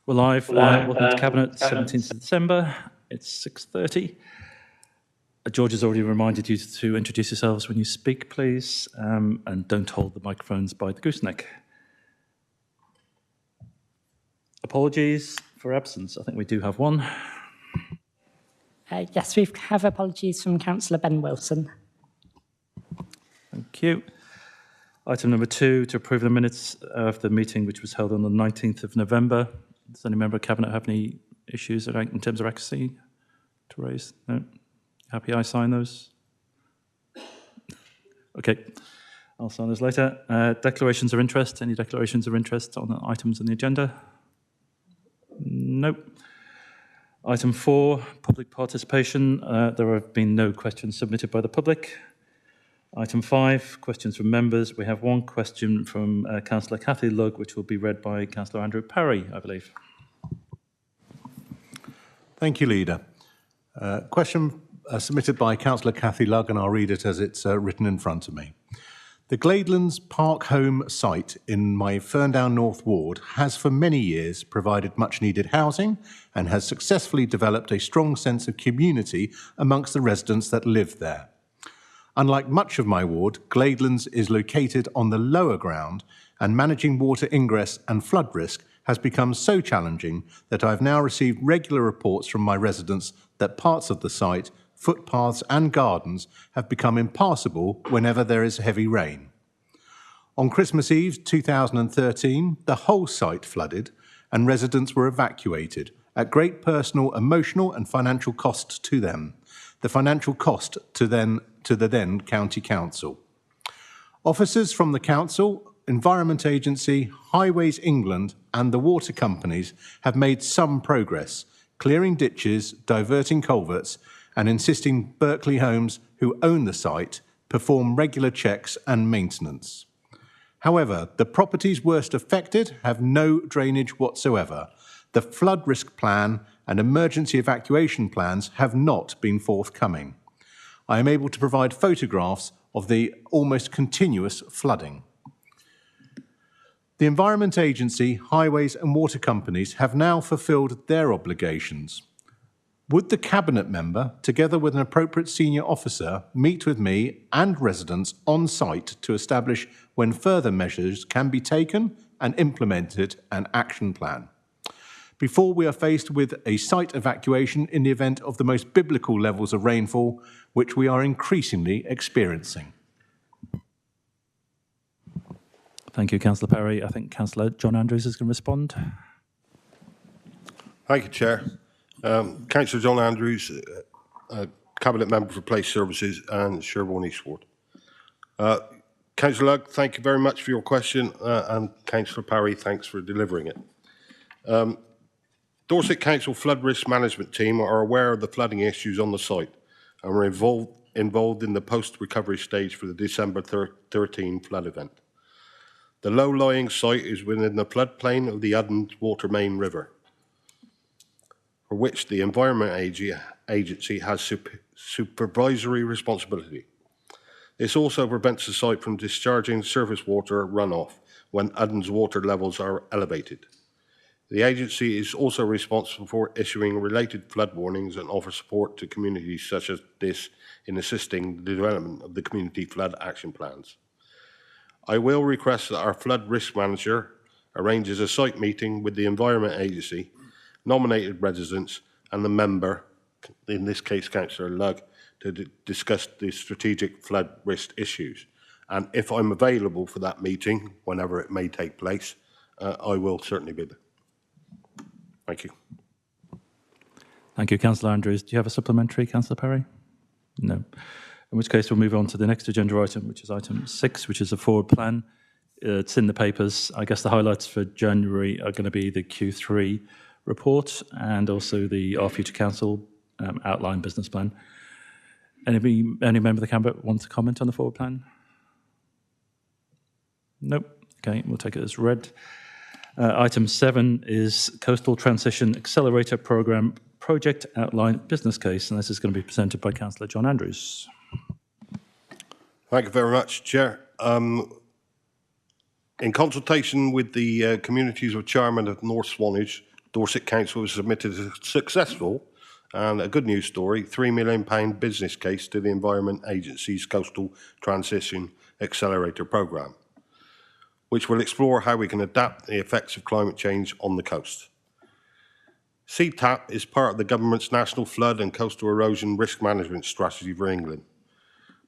We're live. Welcome to Cabinet, 17th of December. It's 6:30. George has already reminded you to introduce yourselves when you speak, please, and don't hold the microphones by the gooseneck. Apologies for absence. I think we do have one. Yes, we have apologies from Councillor Ben Wilson. Thank you. Item number 2, to approve the minutes of the meeting which was held on the 19th of November. Does any member of Cabinet have any issues in terms of accuracy to raise? No? Happy I sign those? Okay, I'll sign those later. Declarations of interest. Any declarations of interest on the items on the agenda? Nope. Item 4, public participation. There have been no questions submitted by the public. Item 5, questions from members. We have one question from Councillor Cathy Lugg, which will be read by Councillor Andrew Parry, I believe. Thank you, Leader. Question submitted by Councillor Cathy Lugg, and I'll read it as it's written in front of me. The Gladelands Park Home site in my Ferndown North ward has for many years provided much needed housing and has successfully developed a strong sense of community amongst the residents that live there. Unlike much of my ward, Gladelands is located on the lower ground, and managing water ingress and flood risk has become so challenging that I've now received regular reports from my residents that parts of the site, footpaths and gardens have become impassable whenever there is heavy rain. On Christmas Eve 2013, the whole site flooded and residents were evacuated at great personal, emotional and financial cost to them. The financial cost to the then County Council. Officers from the Council, Environment Agency, Highways England and the water companies have made some progress, clearing ditches, diverting culverts and insisting Berkeley Homes, who own the site, perform regular checks and maintenance. However, the properties worst affected have no drainage whatsoever. The flood risk plan and emergency evacuation plans have not been forthcoming. I am able to provide photographs of the almost continuous flooding. The Environment Agency, Highways and water companies have now fulfilled their obligations. Would the Cabinet member, together with an appropriate senior officer, meet with me and residents on site to establish when further measures can be taken and implemented an action plan? Before we are faced with a site evacuation in the event of the most biblical levels of rainfall, which we are increasingly experiencing. Thank you, Councillor Parry. I think Councillor John Andrews is going to respond. Thank you, Chair. Councillor John Andrews, Cabinet Member for Police Services and Sherborne East Ward. Councillor Lugg, thank you very much for your question, and Councillor Parry, thanks for delivering it. Dorset Council Flood Risk Management Team are aware of the flooding issues on the site and were involved in the post-recovery stage for the December 13 flood event. The low-lying site is within the floodplain of the Uddens Water Main River, for which the Environment Agency has supervisory responsibility. This also prevents the site from discharging surface water runoff when Uddens water levels are elevated. The agency is also responsible for issuing related flood warnings and offers support to communities such as this in assisting the development of the community flood action plans. I will request that our flood risk manager arranges a site meeting with the Environment Agency, nominated residents and the member, in this case Councillor Lugg, to discuss the strategic flood risk issues. And if I'm available for that meeting, whenever it may take place, I will certainly be there. Thank you. Thank you, Councillor Andrews. Do you have a supplementary, Councillor Parry? No. In which case, we'll move on to the next agenda item, which is item 6, which is a forward plan. It's in the papers. I guess the highlights for January are going to be the Q3 report and also our future council outline business plan. Any member of the Cabinet want to comment on the forward plan? Nope. Okay, we'll take it as read. Item 7 is Coastal Transition Accelerator Programme Project Outline Business Case, and this is going to be presented by Councillor John Andrews. Thank you very much, Chair. In consultation with the communities of Charmond and North Swanage, Dorset Council has submitted a successful and a good news story, £3 million business case to the Environment Agency's Coastal Transition Accelerator Programme, which will explore how we can adapt the effects of climate change on the coast. CTAP is part of the government's National Flood and Coastal Erosion Risk Management Strategy for England.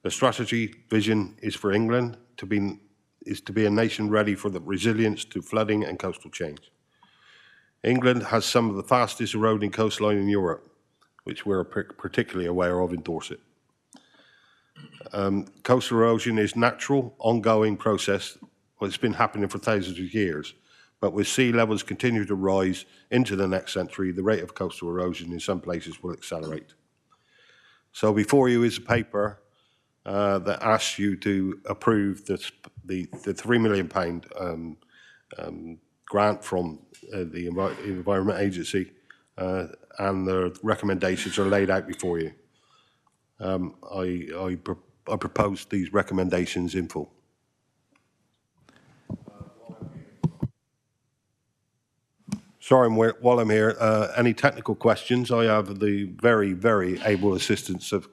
The strategy vision is for England to be a nation ready for the resilience to flooding and coastal change. England has some of the fastest eroding coastline in Europe, which we're particularly aware of in Dorset. Coastal erosion is natural, ongoing process. Well, it's been happening for thousands of years, but with sea levels continuing to rise into the next century, the rate of coastal erosion in some places will accelerate. So before you is a paper that asks you to approve the £3 million grant from the Environment Agency, and the recommendations are laid out before you. I propose these recommendations in full. Sorry, while I'm here, any technical questions? I have the very, very able assistance of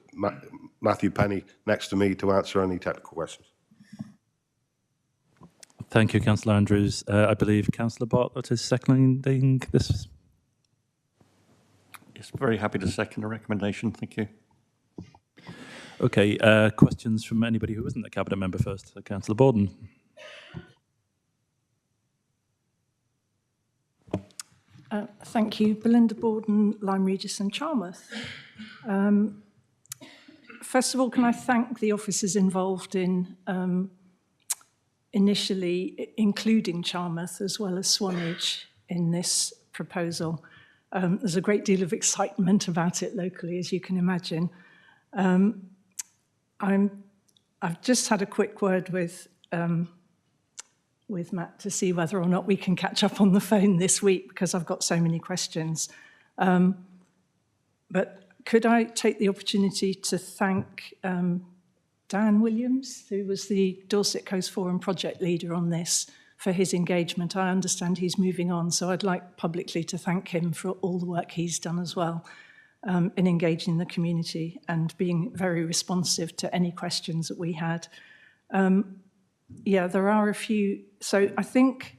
Matthew Penny next to me to answer any technical questions. Thank you, Councillor Andrews. I believe Councillor Bartlett is seconding this. Yes, very happy to second the recommendation. Thank you. Okay, questions from anybody who isn't a Cabinet member first? Councillor Borden. Thank you. Belinda Borden, Lyme Regis and Charmouth. First of all, can I thank the officers involved in initially including Charmouth as well as Swanage in this proposal. There's a great deal of excitement about it locally, as you can imagine. I've just had a quick word with Matt to see whether or not we can catch up on the phone this week, because I've got so many questions. But could I take the opportunity to thank Dan Williams, who was the Dorset Coast Forum project leader on this, for his engagement. I understand he's moving on, so I'd like publicly to thank him for all the work he's done as well in engaging the community and being very responsive to any questions that we had. Yeah, there are a few. So I think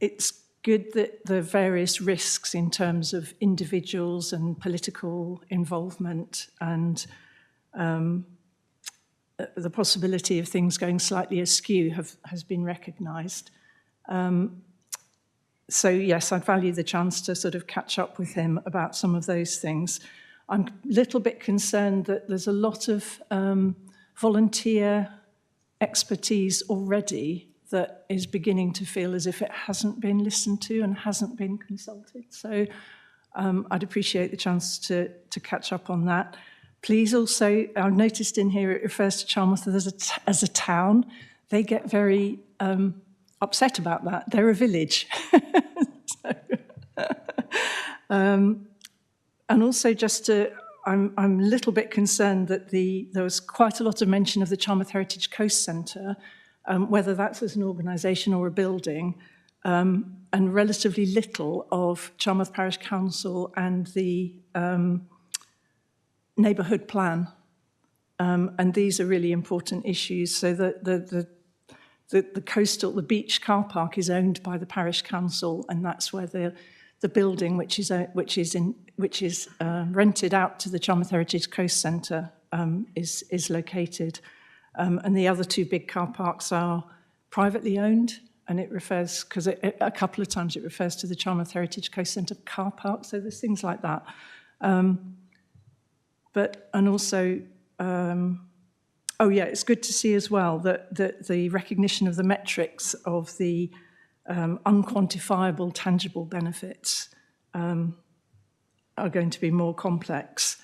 it's good that the various risks in terms of individuals and political involvement and the possibility of things going slightly askew has been recognised. So yes, I'd value the chance to sort of catch up with him about some of those things. I'm a little bit concerned that there's a lot of volunteer expertise already that is beginning to feel as if it hasn't been listened to and hasn't been consulted. So I'd appreciate the chance to catch up on that. Please also, I've noticed in here it refers to Charmouth as a town. They get very upset about that. They're a village. And also just to, I'm a little bit concerned that there was quite a lot of mention of the Charmouth Heritage Coast Centre, whether that's as an organisation or a building, and relatively little of Charmouth Parish Council and the neighbourhood plan. And these are really important issues. So the beach car park is owned by the parish council, and that's where the building, which is rented out to the Charmouth Heritage Coast Centre, is located. And the other two big car parks are privately owned, and it refers, because a couple of times it refers to the Charmouth Heritage Coast Centre car park, so there's things like that. Oh yeah, it's good to see as well that the recognition of the metrics of the unquantifiable tangible benefits are going to be more complex.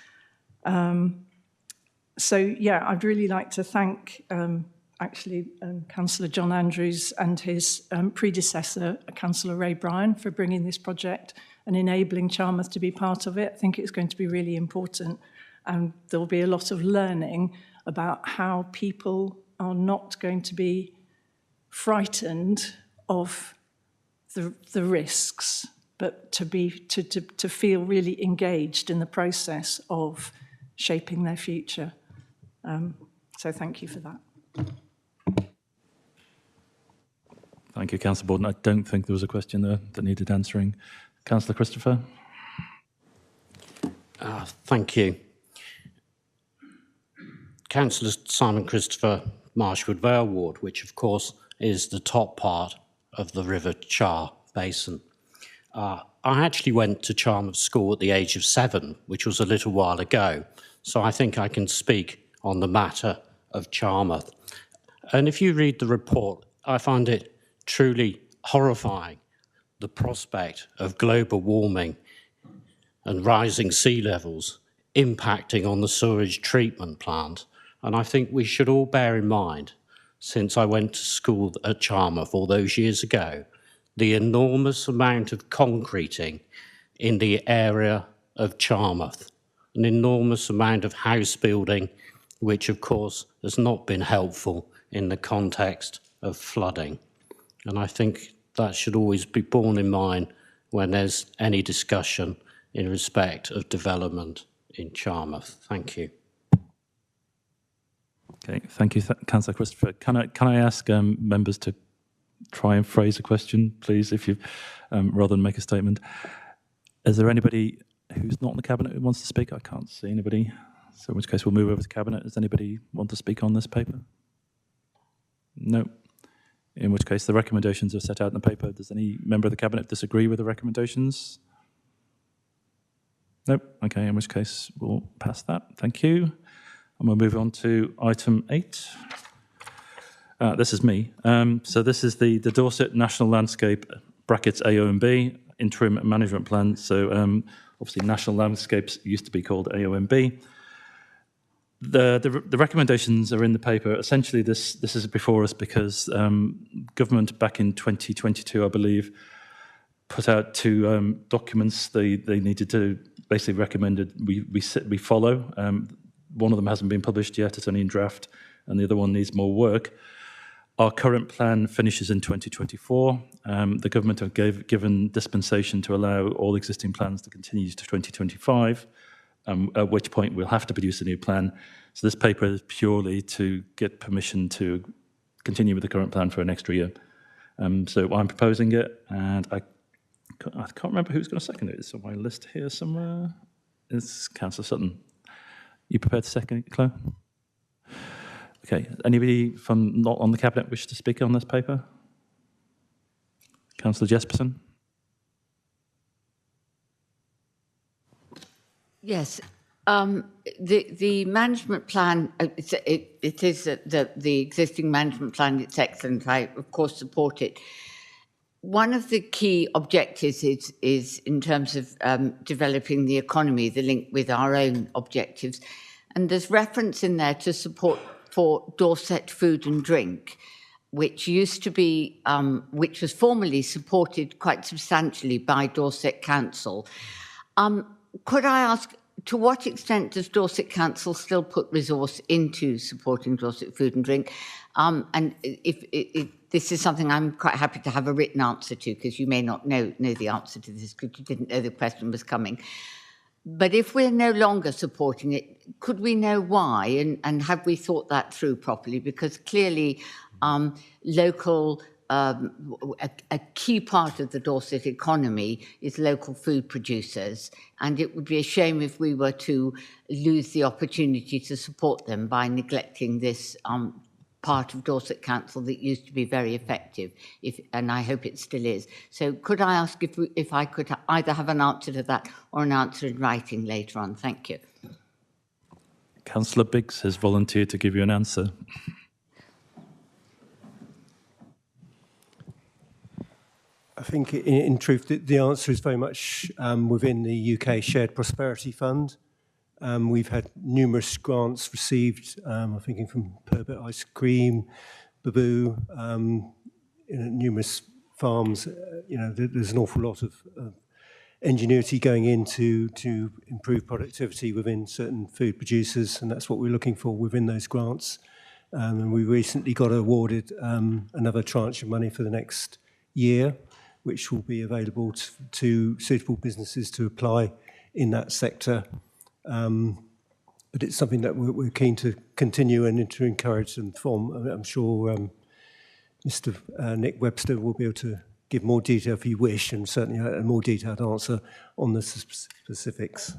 So yeah, I'd really like to thank Councillor John Andrews and his predecessor, Councillor Ray Bryan, for bringing this project and enabling Charmouth to be part of it. I think it's going to be really important, and there'll be a lot of learning about how people are not going to be frightened of the risks but to feel really engaged in the process of shaping their future. So thank you for that. Thank you, Councillor Borden. I don't think there was a question there that needed answering. Councillor Christopher? Thank you. Councillor Simon Christopher, Marshwood Vale Ward, which of course is the top part of the River Char Basin. I actually went to Charmouth School at the age of 7, which was a little while ago, so I think I can speak on the matter of Charmouth. And if you read the report, I find it truly horrifying, the prospect of global warming and rising sea levels impacting on the sewage treatment plant. And I think we should all bear in mind, since I went to school at Charmouth all those years ago, the enormous amount of concreting in the area of Charmouth, an enormous amount of house building, which of course has not been helpful in the context of flooding. And I think that should always be borne in mind when there's any discussion in respect of development in Charmouth. Thank you. Okay, thank you, Councillor Christopher. Can I ask members to try and phrase a question, please, if you rather than make a statement? Is there anybody who's not in the Cabinet who wants to speak? I can't see anybody. So in which case we'll move over to Cabinet. Does anybody want to speak on this paper? No. In which case the recommendations are set out in the paper. Does any member of the Cabinet disagree with the recommendations? No. Okay, in which case we'll pass that. Thank you. And we'll move on to item 8. This is me. So this is the Dorset National Landscape brackets AONB interim management plan. So obviously National Landscapes used to be called AONB. The recommendations are in the paper. Essentially, this is before us because government back in 2022, I believe, put out 2 documents they needed to basically recommended we follow. One of them hasn't been published yet; it's only in draft, and the other one needs more work. Our current plan finishes in 2024. The government have given dispensation to allow all existing plans to continue to 2025. At which point we'll have to produce a new plan. So this paper is purely to get permission to continue with the current plan for an extra year. So I'm proposing it, and I can't remember who's going to second it. It's on my list here somewhere. It's Councillor Sutton. You prepared to second it, Claire? Okay. Anybody from not on the Cabinet wish to speak on this paper? Councillor Jesperson? Yes, the management plan, it is the existing management plan, it's excellent. I, of course, support it. One of the key objectives is in terms of developing the economy, the link with our own objectives. And there's reference in there to support for Dorset Food and Drink, which used to be, which was formerly supported quite substantially by Dorset Council. Could I ask, to what extent does Dorset Council still put resource into supporting Dorset Food and Drink? And if this is something I'm quite happy to have a written answer to, because you may not know the answer to this because you didn't know the question was coming. But if we're no longer supporting it, could we know why? And have we thought that through properly? Because clearly local... a key part of the Dorset economy is local food producers, and it would be a shame if we were to lose the opportunity to support them by neglecting this part of Dorset Council that used to be very effective, and I hope it still is. So could I ask if I could either have an answer to that or an answer in writing later on? Thank you. Councillor Biggs has volunteered to give you an answer. I think, in truth, the answer is very much within the UK Shared Prosperity Fund. We've had numerous grants received, I'm thinking from Perbet Ice Cream, Baboo, numerous farms. There's an awful lot of ingenuity going into to improve productivity within certain food producers, and that's what we're looking for within those grants. And we recently got awarded another tranche of money for the next year. which will be available to suitable businesses to apply in that sector. But it's something that we're keen to continue and to encourage them from. I'm sure Mr. Nick Webster will be able to give more detail if you wish, and certainly a more detailed answer on the specifics.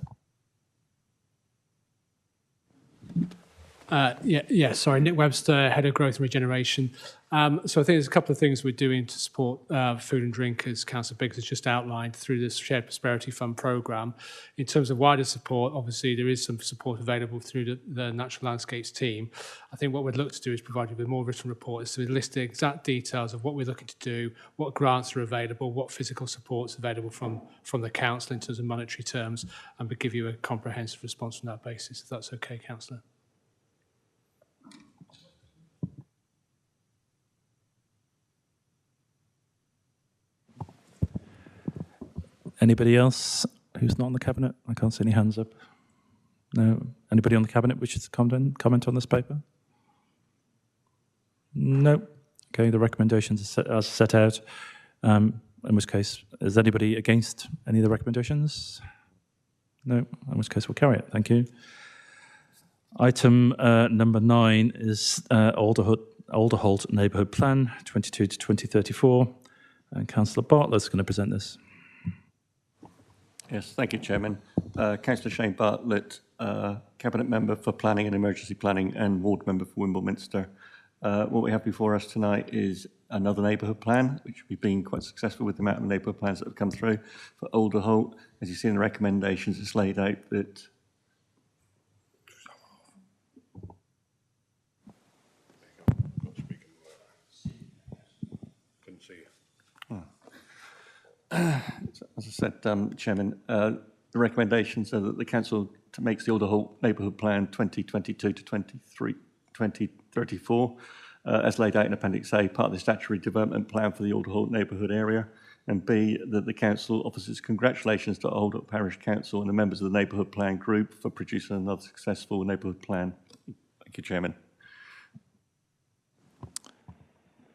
Sorry, Nick Webster, Head of Growth and Regeneration. So I think there's a couple of things we're doing to support food and drink, as Councillor Biggs has just outlined, through this Shared Prosperity Fund programme. In terms of wider support, obviously there is some support available through the Natural Landscapes team. I think what we'd look to do is provide you with more written reports, so we list the exact details of what we're looking to do, what grants are available, what physical support is available from the council in terms of monetary terms, and we'll give you a comprehensive response on that basis, if that's okay, Councillor. Anybody else who's not on the Cabinet? I can't see any hands up. No. Anybody on the Cabinet wishes to comment on this paper? No. Okay, the recommendations are set out. In which case, is anybody against any of the recommendations? No. In which case, we'll carry it. Thank you. Item number 9 is Alderholt Neighbourhood Plan 22 to 2034. And Councillor Bartlett's going to present this. Yes, thank you, Chairman. Councillor Shane Bartlett, Cabinet Member for Planning and Emergency Planning and Ward Member for Wimble Minster. What we have before us tonight is another neighbourhood plan, which we've been quite successful with the amount of neighbourhood plans that have come through. For Alderholt, as you see in the recommendations, it's laid out that as I said, Chairman, the recommendations are that the Council makes the Alderholt Neighbourhood Plan 2022 to 2034, as laid out in Appendix A, part of the statutory development plan for the Alderholt neighbourhood area, and B, that the Council offers its congratulations to Alderholt Parish Council and the members of the Neighbourhood Plan Group for producing another successful neighbourhood plan. Thank you, Chairman.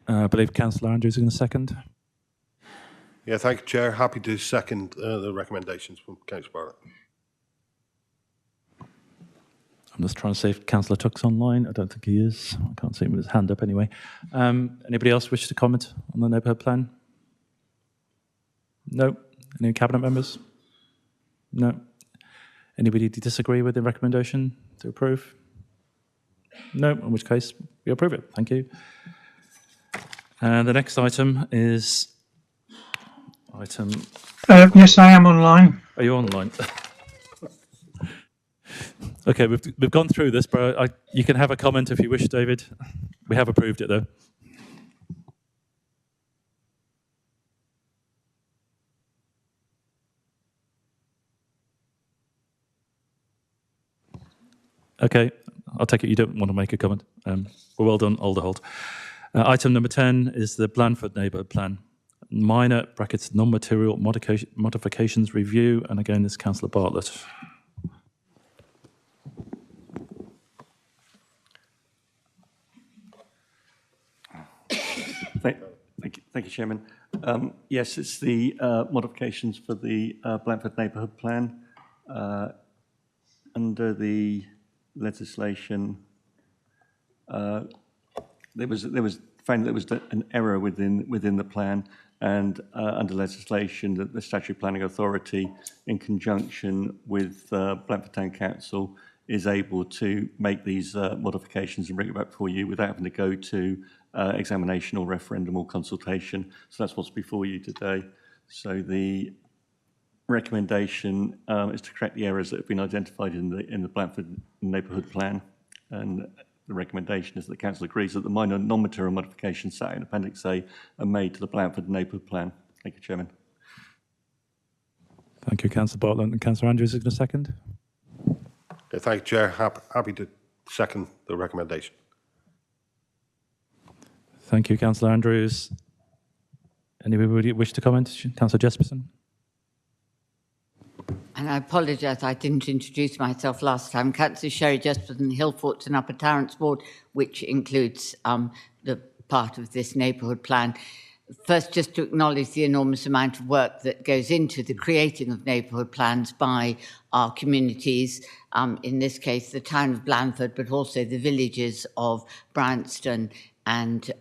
I believe Councillor Andrews is going to second. Yeah, thank you, Chair. Happy to second the recommendations from Councillor Bartlett. I'm just trying to see if Councillor Tuck's online. I don't think he is. I can't see him with his hand up anyway. Anybody else wish to comment on the neighbourhood plan? No. Any Cabinet members? No. Anybody disagree with the recommendation to approve? No, in which case we approve it. Thank you. And the next item is item... yes, I am online. Are you online? Okay, we've gone through this, but you can have a comment if you wish, David. We have approved it, though. Okay, I'll take it you don't want to make a comment. Well done, Alderholt. Item number 10 is the Blandford Neighbourhood Plan. Minor, brackets, non-material modifications review. And again, this is Councillor Bartlett. Thank you, Chairman. Yes, it's the modifications for the Blandford Neighbourhood Plan. Under the legislation, there was found that there was an error within the plan, and under legislation that the Statutory Planning Authority, in conjunction with Blandford Town Council, is able to make these modifications and bring it back before you without having to go to examination or referendum or consultation. So that's what's before you today. So the recommendation is to correct the errors that have been identified in the Blandford Neighbourhood Plan, and the recommendation is that the Council agrees that the minor non-material modifications set out in Appendix A are made to the Blandford Neighbourhood Plan. Thank you, Chairman. Thank you, Councillor Bartlett. And Councillor Andrews is going to second. Yeah, thank you, Chair. Happy to second the recommendation. Thank you, Councillor Andrews. Anybody wish to comment? Councillor Jesperson? And I apologise, I didn't introduce myself last time. Councillor Sherry Jesperson, Hillforts and Upper Tarrants Ward, which includes the part of this neighbourhood plan. first just to acknowledge the enormous amount of work that goes into the creating of neighbourhood plans by our communities, in this case the town of Blandford, but also the villages of Bryanston and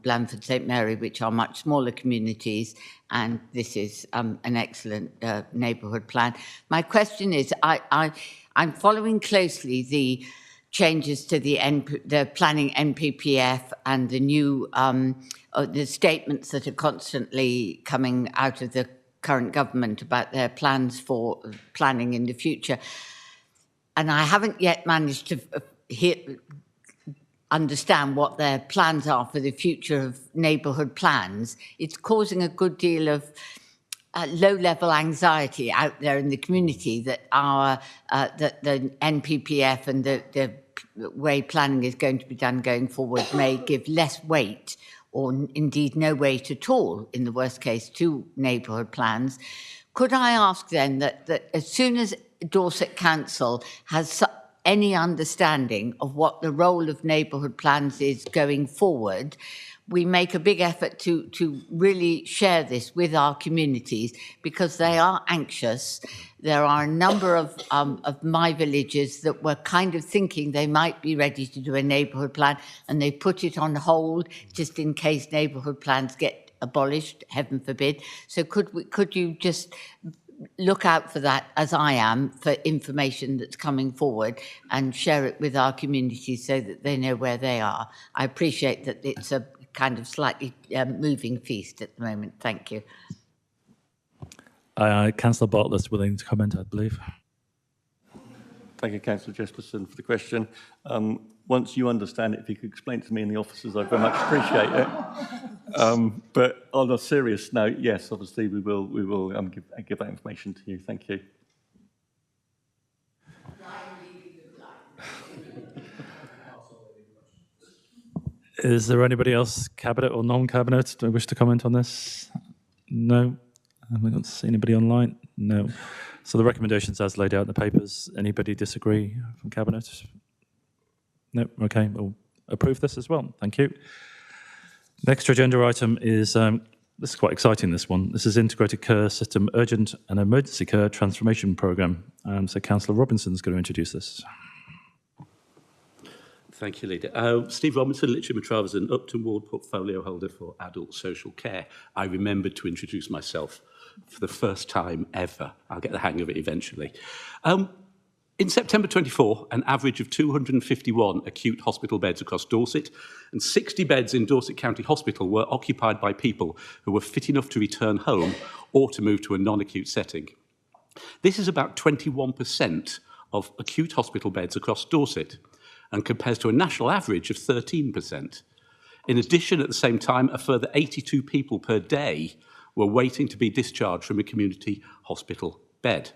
Blandford St Mary, which are much smaller communities, and this is an excellent neighbourhood plan. My question is, I'm following closely the changes to the planning NPPF and the new the statements that are constantly coming out of the current government about their plans for planning in the future. And I haven't yet managed to understand what their plans are for the future of neighbourhood plans. It's causing a good deal of low-level anxiety out there in the community that that the NPPF and the way planning is going to be done going forward may give less weight, or indeed no weight at all, in the worst case, to neighbourhood plans. Could I ask then that as soon as Dorset Council has any understanding of what the role of neighbourhood plans is going forward, we make a big effort to really share this with our communities, because they are anxious. There are a number of my villages that were kind of thinking they might be ready to do a neighbourhood plan, and they put it on hold just in case neighbourhood plans get abolished, heaven forbid. So could you just look out for that, as I am, for information that's coming forward, and share it with our communities so that they know where they are? I appreciate that it's a kind of slightly moving feast at the moment. Thank you. Councillor Bartlett is willing to comment, I believe. Thank you, Councillor Jesperson, for the question. Once you understand it, if you could explain it to me and the officers, I'd very much appreciate it. But on a serious note, yes, obviously we will give that information to you. Thank you. Is there anybody else, cabinet or non-cabinet, do I wish to comment on this? No. Have we got to see anybody online? No. So the recommendations as laid out in the papers, anybody disagree from cabinet? No. Okay, we'll approve this as well. Thank you. Next agenda item is, this is quite exciting, this one. This is Integrated Care System Urgent and Emergency Care Transformation Programme. So Councillor Robinson's going to introduce this. Thank you, Leader. Steve Robinson, Litchfield Matravers, an Upton Ward portfolio holder for adult social care. I remembered to introduce myself for the first time ever. I'll get the hang of it eventually. In September 24, an average of 251 acute hospital beds across Dorset and 60 beds in Dorset County Hospital were occupied by people who were fit enough to return home or to move to a non-acute setting. This is about 21% of acute hospital beds across Dorset, and compares to a national average of 13%. In addition, at the same time, a further 82 people per day were waiting to be discharged from a community hospital bed.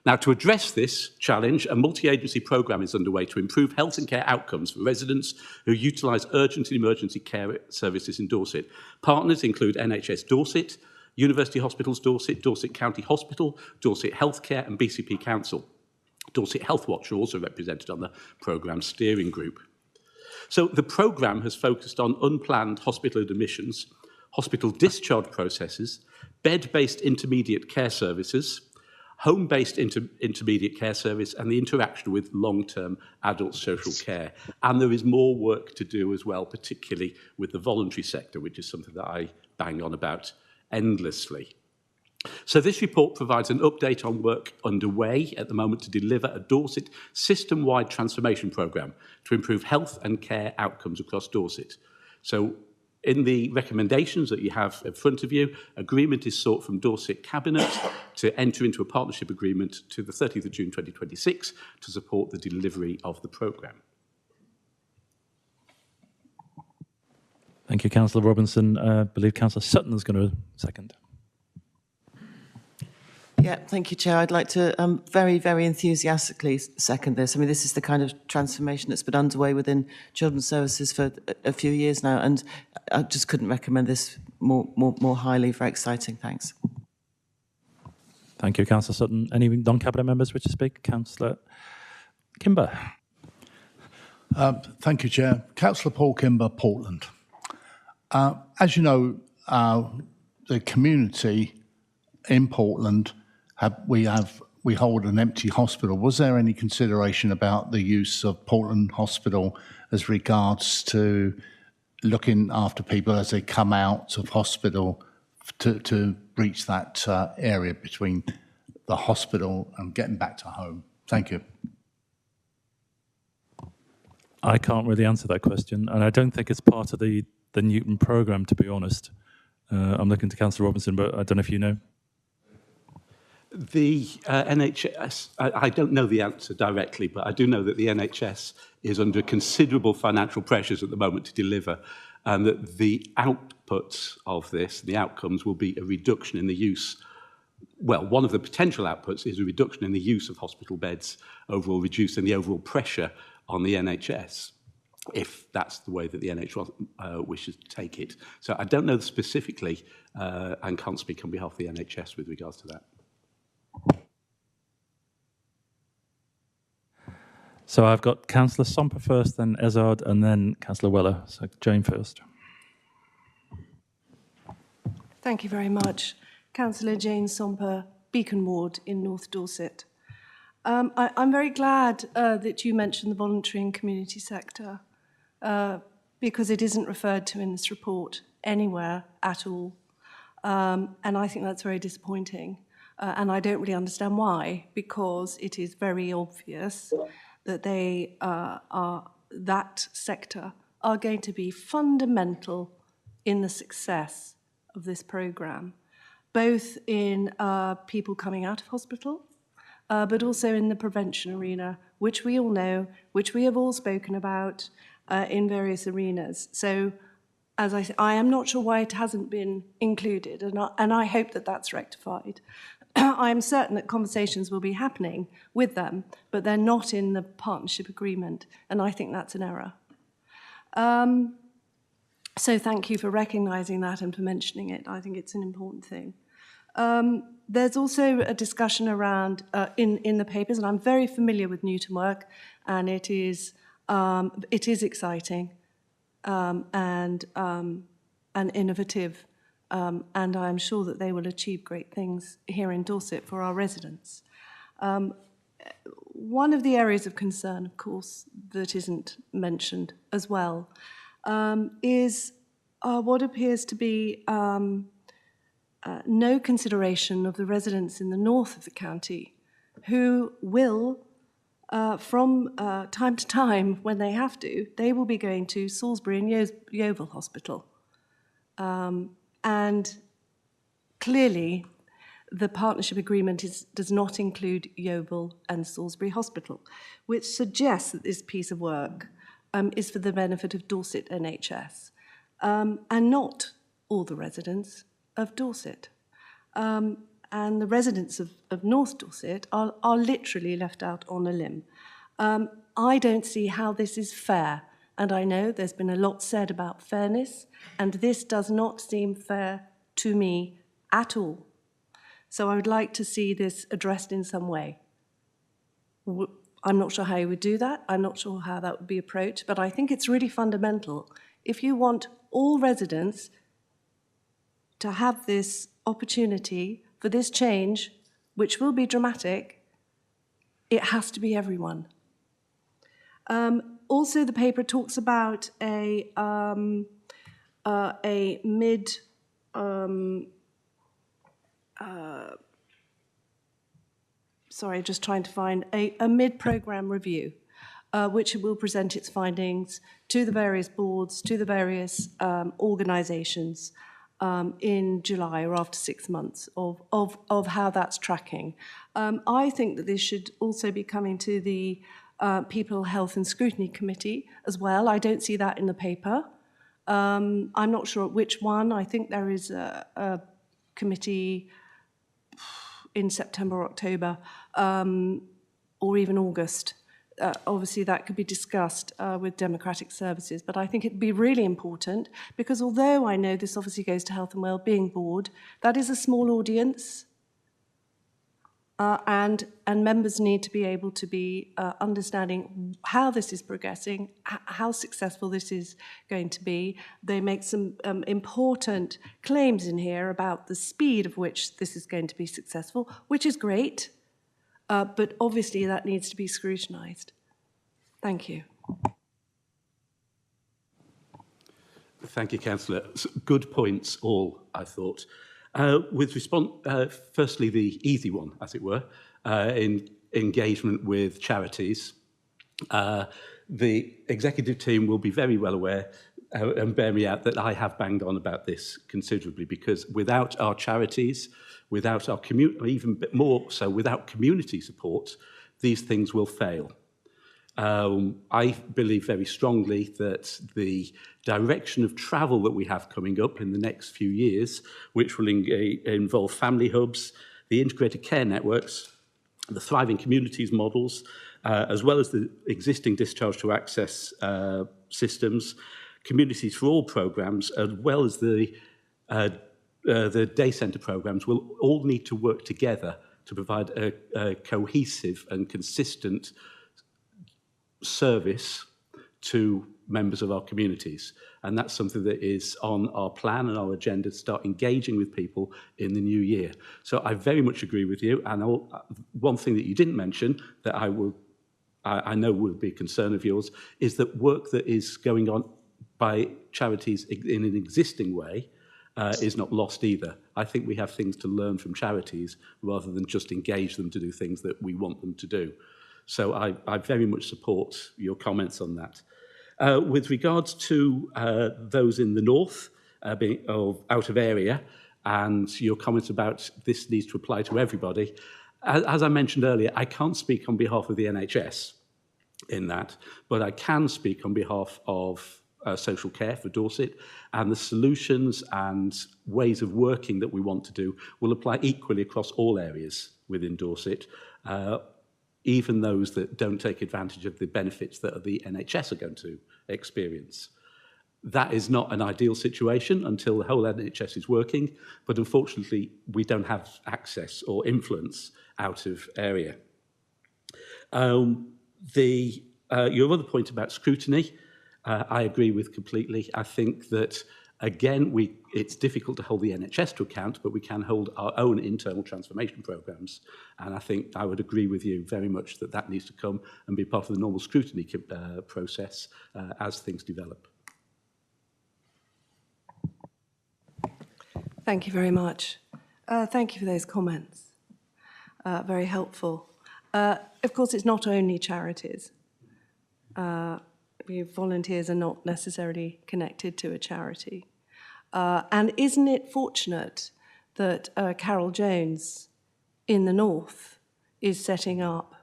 Now, to address this challenge, a multi-agency programme is underway to improve health and care outcomes for residents who utilise urgent and emergency care services in Dorset. Partners include NHS Dorset, University Hospitals Dorset, Dorset County Hospital, Dorset Healthcare and BCP Council. Dorset Health Watch are also represented on the programme steering group. So the programme has focused on unplanned hospital admissions, hospital discharge processes, bed-based intermediate care services, home-based intermediate care service, and the interaction with long-term adult social care. And there is more work to do as well, particularly with the voluntary sector, which is something that I bang on about endlessly. So this report provides an update on work underway at the moment to deliver a Dorset system-wide transformation programme to improve health and care outcomes across Dorset. So in the recommendations that you have in front of you, agreement is sought from Dorset Cabinet to enter into a partnership agreement to the 30th of June 2026 to support the delivery of the programme. Thank you, Councillor Robinson. I believe Councillor Sutton is going to second. Yeah, thank you, Chair. I'd like to very, very enthusiastically second this. I mean, this is the kind of transformation that's been underway within children's services for a few years now, and I just couldn't recommend this more highly. Very exciting. Thanks. Thank you, Councillor Sutton. Any non-cabinet members wish to speak? Councillor Kimber. Thank you, Chair. Councillor Paul Kimber, Portland. As you know, the community in Portland, we hold an empty hospital. Was there any consideration about the use of Portland Hospital as regards to looking after people as they come out of hospital to reach that area between the hospital and getting back to home? Thank you. I can't really answer that question, and I don't think it's part of the Newton programme, to be honest. I'm looking to Councillor Robinson, but I don't know if you know. The NHS, I don't know the answer directly, but I do know that the NHS is under considerable financial pressures at the moment to deliver, and that the outputs of this, the outcomes, will be a reduction in the use. Well, one of the potential outputs is a reduction in the use of hospital beds, overall reducing the overall pressure on the NHS, if that's the way that the NHS wishes to take it. So I don't know specifically, and can't speak on behalf of the NHS with regards to that. So I've got Councillor Somper first, then Ezard, and then Councillor Weller. So Jane first. Thank you very much. Councillor Jane Somper, Beacon Ward in North Dorset. I'm very glad that you mentioned the voluntary and community sector because it isn't referred to in this report anywhere at all. And I think that's very disappointing. And I don't really understand why, because it is very obvious that they that sector are going to be fundamental in the success of this programme, both in people coming out of hospital, but also in the prevention arena, which we all know, which we have all spoken about in various arenas. So, as I said, I am not sure why it hasn't been included, and I hope that that's rectified. I am certain that conversations will be happening with them, but they're not in the partnership agreement, and I think that's an error. So thank you for recognising that and for mentioning it. I think it's an important thing. There's also a discussion around, in the papers, and I'm very familiar with Newton work, and it is exciting and innovative. And I'm sure that they will achieve great things here in Dorset for our residents. One of the areas of concern, of course, that isn't mentioned as well, is what appears to be no consideration of the residents in the north of the county who will, from time to time, when they have to, they will be going to Salisbury and Yeovil Hospital. And clearly, the partnership agreement does not include Yeovil and Salisbury Hospital, which suggests that this piece of work is for the benefit of Dorset NHS, and not all the residents of Dorset. And the residents of North Dorset are literally left out on a limb. I don't see how this is fair. And I know there's been a lot said about fairness, and this does not seem fair to me at all. So I would like to see this addressed in some way. I'm not sure how you would do that. I'm not sure how that would be approached, but I think it's really fundamental. If you want all residents to have this opportunity for this change, which will be dramatic, it has to be everyone. Also, the paper talks about a mid sorry, just trying to find a mid-programme review, which will present its findings to the various boards, to the various organisations in July or after 6 months of how that's tracking. I think that this should also be coming to the People, Health and Scrutiny Committee as well. I don't see that in the paper. I'm not sure which one. I think there is a committee in September or October, or even August. Obviously, that could be discussed with Democratic Services, but I think it'd be really important because although I know this obviously goes to Health and Wellbeing Board, that is a small audience. and members need to be able to be understanding how this is progressing, how successful this is going to be. They make some important claims in here about the speed of which this is going to be successful, which is great, but obviously that needs to be scrutinised. Thank you. Thank you, Councillor. Good points all, I thought. With response, firstly, the easy one, as it were, in engagement with charities. The executive team will be very well aware and bear me out that I have banged on about this considerably, because without our charities, without our community, even more so without community support, these things will fail. I believe very strongly that the direction of travel that we have coming up in the next few years, which will involve family hubs, the integrated care networks, the thriving communities models, as well as the existing discharge to access systems, communities for all programs, as well as the day centre programs, will all need to work together to provide a cohesive and consistent service to members of our communities. And that's something that is on our plan and our agenda to start engaging with people in the new year. So I very much agree with you. And one thing that you didn't mention that I know would be a concern of yours is that work that is going on by charities in an existing way is not lost either. I think we have things to learn from charities rather than just engage them to do things that we want them to do. So I very much support your comments on that. With regards to those in the north being out of area, and your comments about this needs to apply to everybody, as I mentioned earlier, I can't speak on behalf of the NHS in that, but I can speak on behalf of social care for Dorset, and the solutions and ways of working that we want to do will apply equally across all areas within Dorset, even those that don't take advantage of the benefits that the NHS are going to experience. That is not an ideal situation until the whole NHS is working, but unfortunately we don't have access or influence out of area. Your other point about scrutiny, I agree with completely. I think that, again, it's difficult to hold the NHS to account, but we can hold our own internal transformation programmes. And I think I would agree with you very much that that needs to come and be part of the normal scrutiny process as things develop. Thank you very much. Thank you for those comments. Very helpful. Of course, it's not only charities. Volunteers are not necessarily connected to a charity. And isn't it fortunate that Carol Jones in the north is setting up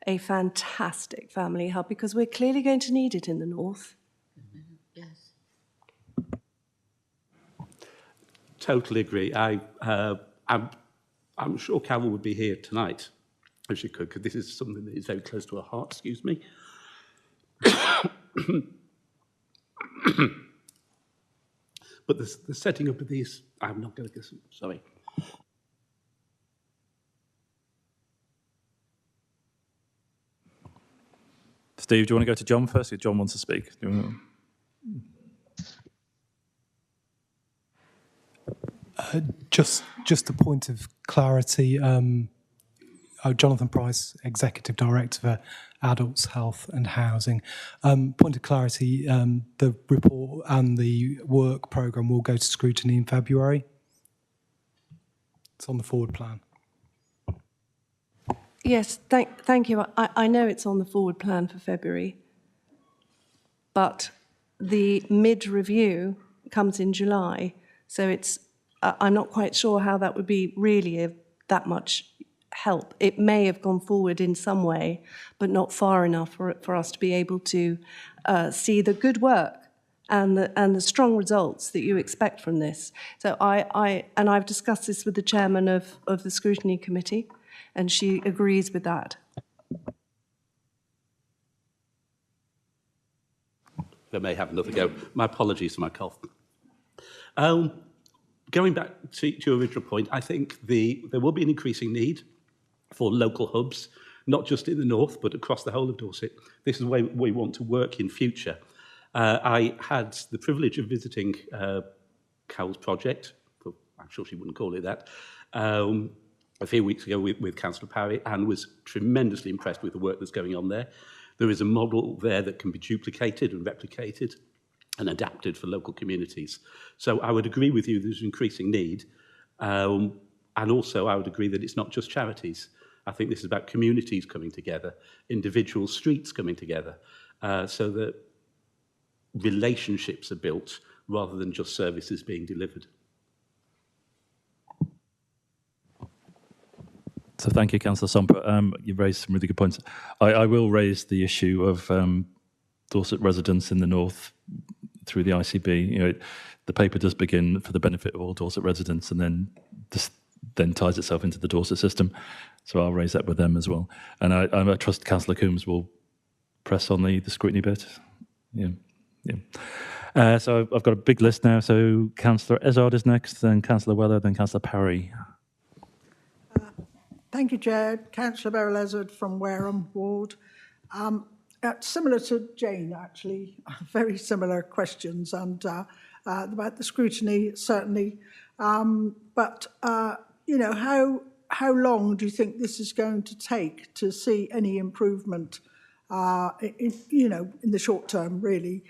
a fantastic family hub, because we're clearly going to need it in the north. Yes. Totally agree. I'm sure Carol would be here tonight, if she could, because this is something that is very close to her heart, excuse me. But the setting up of these, I'm not going to guess, sorry. Steve, do you want to go to John first? John wants to speak. Just a point of clarity. Jonathan Price, Executive Director for Adults, Health and Housing. Point of clarity, the report and the work programme will go to scrutiny in February. It's on the forward plan. Yes, thank you. I know it's on the forward plan for February, but the mid-review comes in July, so I'm not quite sure how that would be really that much help. It may have gone forward in some way, but not far enough for us to be able to see the good work and the strong results that you expect from this. So I've discussed this with the chairman of the scrutiny committee, and she agrees with that. I may have another go. My apologies for my cough. Going back to your original point, I think there will be an increasing need for local hubs, not just in the north, but across the whole of Dorset. This is the way we want to work in future. I had the privilege of visiting Carol's project, I'm sure she wouldn't call it that, a few weeks ago with Councillor Parry, and was tremendously impressed with the work that's going on there. There is a model there that can be duplicated and replicated and adapted for local communities. So I would agree with you there's an increasing need. And also I would agree that it's not just charities. I think this is about communities coming together, individual streets coming together, so that relationships are built rather than just services being delivered. So thank you, Councillor Somper. You've raised some really good points. I will raise the issue of Dorset residents in the north through the ICB. You know, the paper does begin for the benefit of all Dorset residents, and then ties itself into the Dorset system. So I'll raise that with them as well. And I trust Councillor Coombs will press on the scrutiny bit. Yeah. So I've got a big list now. So Councillor Ezard is next, then Councillor Weller, then Councillor Parry. Thank you, Chair. Councillor Beryl Ezard from Wareham Ward. Similar to Jane, actually, very similar questions, and about the scrutiny, certainly. But you know, how long do you think this is going to take to see any improvement? In the short term, really,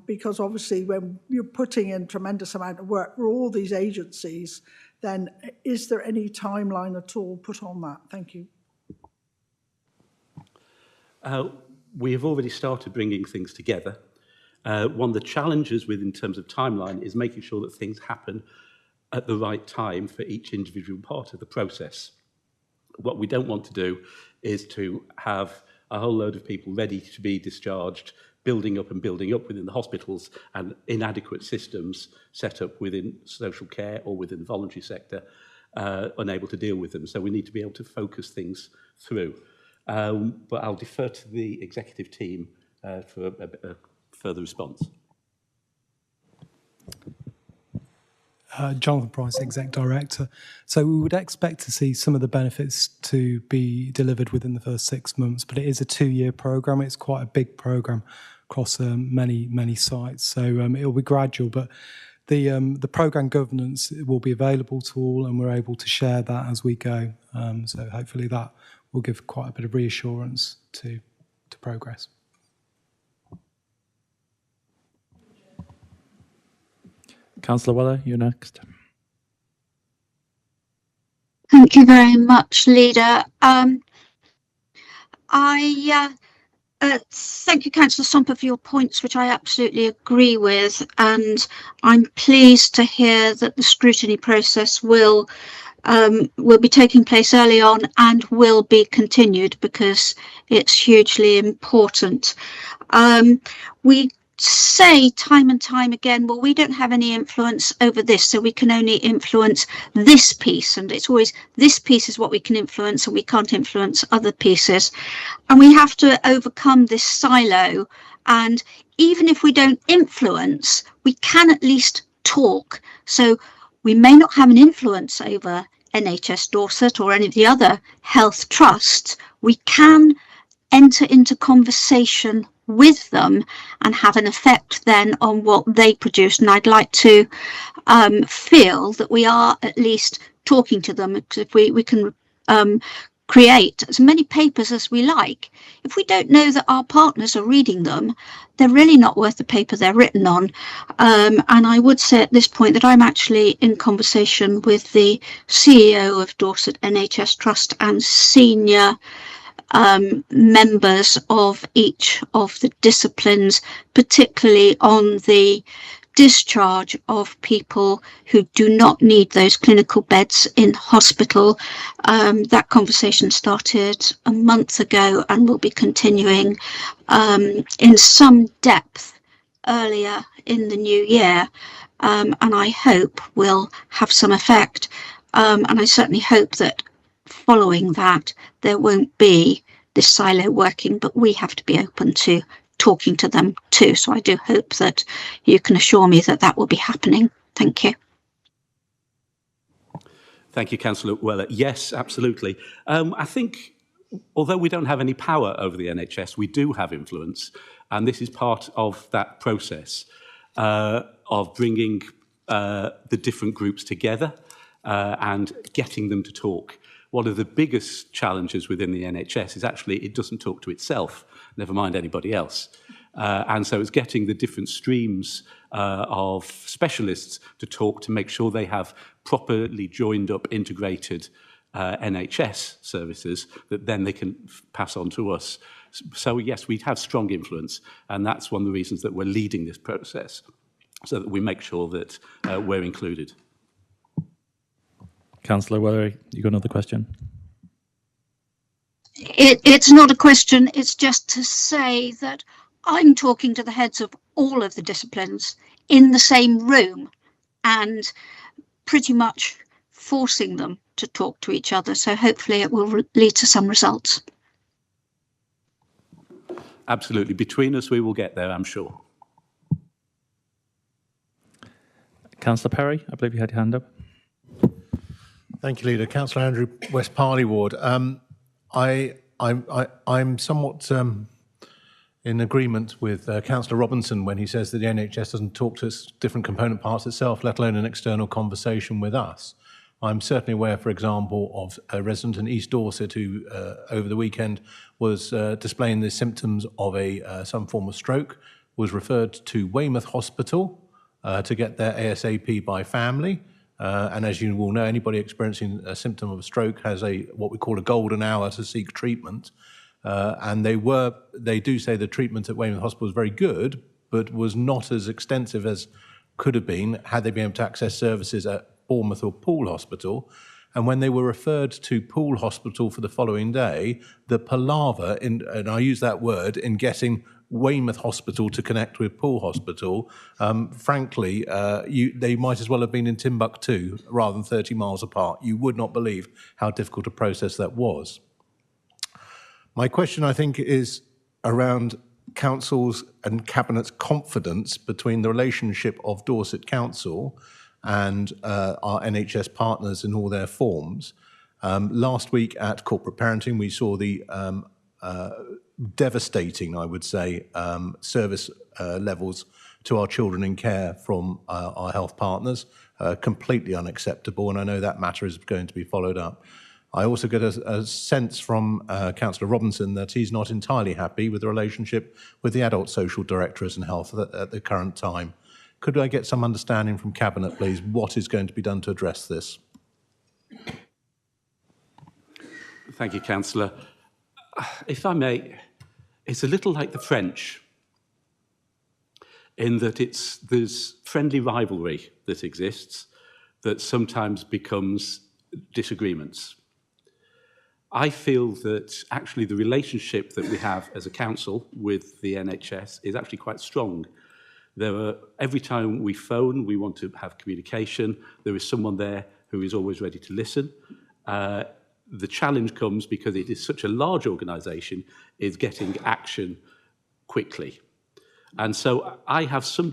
because obviously when you're putting in tremendous amount of work for all these agencies, then is there any timeline at all put on that? Thank you. We have already started bringing things together. One of the challenges in terms of timeline is making sure that things happen at the right time for each individual part of the process. What we don't want to do is to have a whole load of people ready to be discharged, building up within the hospitals, and inadequate systems set up within social care or within the voluntary sector, unable to deal with them. So we need to be able to focus things through. But I'll defer to the executive team for a further response. Jonathan Price, Exec Director. So we would expect to see some of the benefits to be delivered within the first 6 months, but it is a 2-year programme. It's quite a big programme across many sites. So it will be gradual, but the programme governance will be available to all, and we're able to share that as we go. So hopefully that will give quite a bit of reassurance to progress. Councillor Weller, you're next. Thank you very much, Leader. Thank you, Councillor Somper, for your points, which I absolutely agree with, and I'm pleased to hear that the scrutiny process will be taking place early on and will be continued, because it's hugely important. We say time and time again, well, we don't have any influence over this, so we can only influence this piece, and it's always this piece is what we can influence, and we can't influence other pieces. And we have to overcome this silo, and even if we don't influence, we can at least talk. So we may not have an influence over NHS Dorset or any of the other health trusts. We can enter into conversation with them and have an effect then on what they produce. And I'd like to feel that we are at least talking to them, because if we can create as many papers as we like, if we don't know that our partners are reading them, they're really not worth the paper they're written on. And I would say at this point that I'm actually in conversation with the CEO of Dorset NHS Trust and senior members of each of the disciplines, particularly on the discharge of people who do not need those clinical beds in hospital. That conversation started a month ago and will be continuing in some depth earlier in the new year, and I hope will have some effect. And I certainly hope that following that there won't be this silo working, but we have to be open to talking to them too. So I do hope that you can assure me that that will be happening. Thank you. Thank you, Councillor Weller. Yes, absolutely. I think, although we don't have any power over the NHS, we do have influence, and this is part of that process of bringing the different groups together and getting them to talk. One of the biggest challenges within the NHS is actually it doesn't talk to itself, never mind anybody else. And so it's getting the different streams of specialists to talk to make sure they have properly joined up, integrated NHS services that then they can pass on to us. So yes, we have strong influence, and that's one of the reasons that we're leading this process, so that we make sure that we're included. Councillor Weller, you got another question? It's not a question, it's just to say that I'm talking to the heads of all of the disciplines in the same room and pretty much forcing them to talk to each other. So hopefully it will lead to some results. Absolutely. Between us, we will get there, I'm sure. Councillor Perry, I believe you had your hand up. Thank you, Leader. Councillor Andrew, West Parley Ward. I'm somewhat in agreement with Councillor Robinson when he says that the NHS doesn't talk to its different component parts itself, let alone an external conversation with us. I'm certainly aware, for example, of a resident in East Dorset who, over the weekend, was displaying the symptoms of some form of stroke, was referred to Weymouth Hospital to get there ASAP by family. And as you will know, anybody experiencing a symptom of a stroke has what we call a golden hour to seek treatment. And they do say the treatment at Weymouth Hospital was very good, but was not as extensive as could have been had they been able to access services at Bournemouth or Poole Hospital. And when they were referred to Poole Hospital for the following day, the palaver, and I use that word, in getting Weymouth Hospital to connect with Poole Hospital, frankly, they might as well have been in Timbuktu rather than 30 miles apart. You would not believe how difficult a process that was. My question, I think, is around Council's and Cabinet's confidence between the relationship of Dorset Council and our NHS partners in all their forms. Last week at Corporate Parenting, we saw the devastating, I would say, service levels to our children in care from our health partners, completely unacceptable, and I know that matter is going to be followed up. I also get a sense from Councillor Robinson that he's not entirely happy with the relationship with the Adult Social Directorate and Health at the current time. Could I get some understanding from Cabinet, please, what is going to be done to address this? Thank you, Councillor. If I may, it's a little like the French in that there's friendly rivalry that exists that sometimes becomes disagreements. I feel that actually the relationship that we have as a council with the NHS is actually quite strong. Every time we phone, we want to have communication. There is someone there who is always ready to listen. The challenge comes because it is such a large organisation, is getting action quickly. And so I have some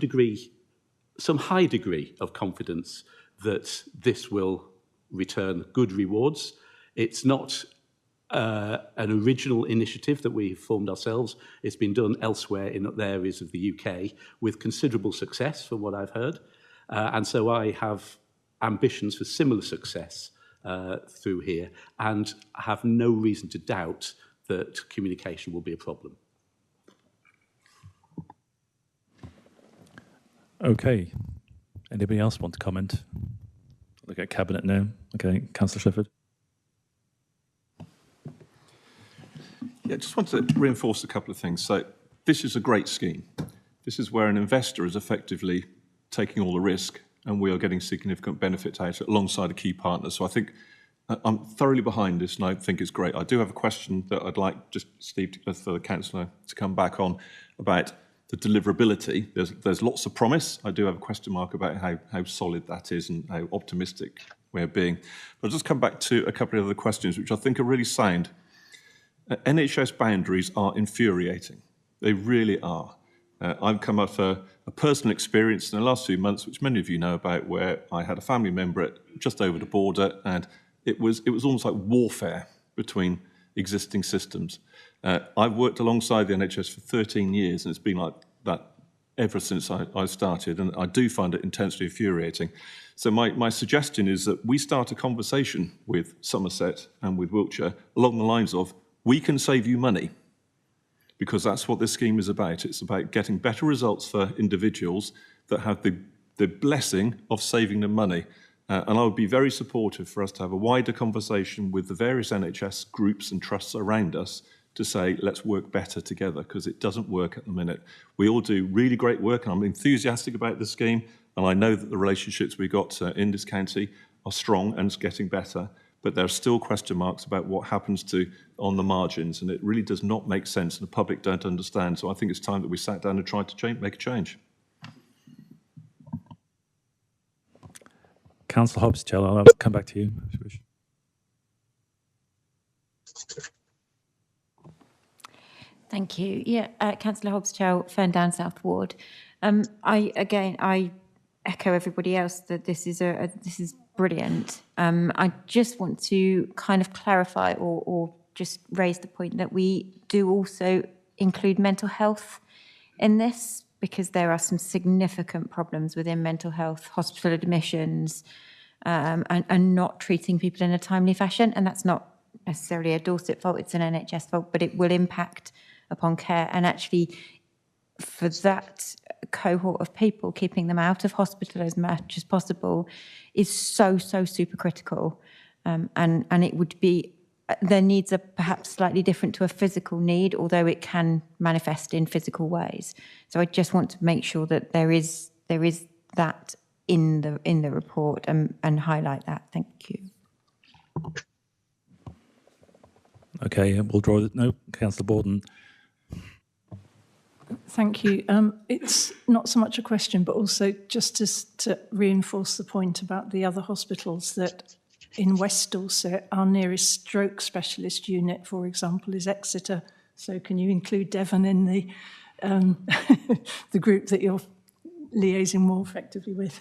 high degree of confidence that this will return good rewards. It's not an original initiative that we formed ourselves. It's been done elsewhere in other areas of the UK with considerable success, from what I've heard. And so I have ambitions for similar success through here, and have no reason to doubt that communication will be a problem. Okay. Anybody else want to comment? Look at Cabinet now. Okay, Councillor Clifford. Yeah, I just want to reinforce a couple of things. So this is a great scheme. This is where an investor is effectively taking all the risk, and we are getting significant benefits out of it alongside a key partner. So I think I'm thoroughly behind this, and I think it's great. I do have a question that I'd like just Steve, for the councillor, to come back on about the deliverability. There's lots of promise. I do have a question mark about how solid that is and how optimistic we're being. But I'll just come back to a couple of other questions, which I think are really sound. NHS boundaries are infuriating. They really are. I've come off a a personal experience in the last few months, which many of you know about, where I had a family member just over the border, and it was almost like warfare between existing systems. I've worked alongside the NHS for 13 years, and it's been like that ever since I started, and I do find it intensely infuriating. So my suggestion is that we start a conversation with Somerset and with Wiltshire along the lines of, we can save you money, because that's what this scheme is about. It's about getting better results for individuals that have the blessing of saving them money. And I would be very supportive for us to have a wider conversation with the various NHS groups and trusts around us to say, let's work better together, because it doesn't work at the minute. We all do really great work, and I'm enthusiastic about the scheme, and I know that the relationships we got in this county are strong and it's getting better, but there are still question marks about what happens on the margins, and it really does not make sense, and the public don't understand. So I think it's time that we sat down and tried to make a change. Councillor Hobbs-Chell, I'll come back to you. If you wish. Thank you. Yeah, Councillor Hobbs-Chell, Ferndown South Ward. I echo everybody else that this is brilliant. I just want to kind of clarify or just raise the point that we do also include mental health in this, because there are some significant problems within mental health, hospital admissions, and not treating people in a timely fashion. And that's not necessarily a Dorset fault, it's an NHS fault, but it will impact upon care. And actually, for that cohort of people, keeping them out of hospital as much as possible is so super critical. And it would be, their needs are perhaps slightly different to a physical need, although it can manifest in physical ways. So I just want to make sure that there is that in the report and highlight that. Thank you. Okay, we'll draw it. No, Councillor Borden. Thank you. It's not so much a question, but also just to reinforce the point about the other hospitals, that in West Dorset, our nearest stroke specialist unit, for example, is Exeter. So can you include Devon in the the group that you're liaising more effectively with?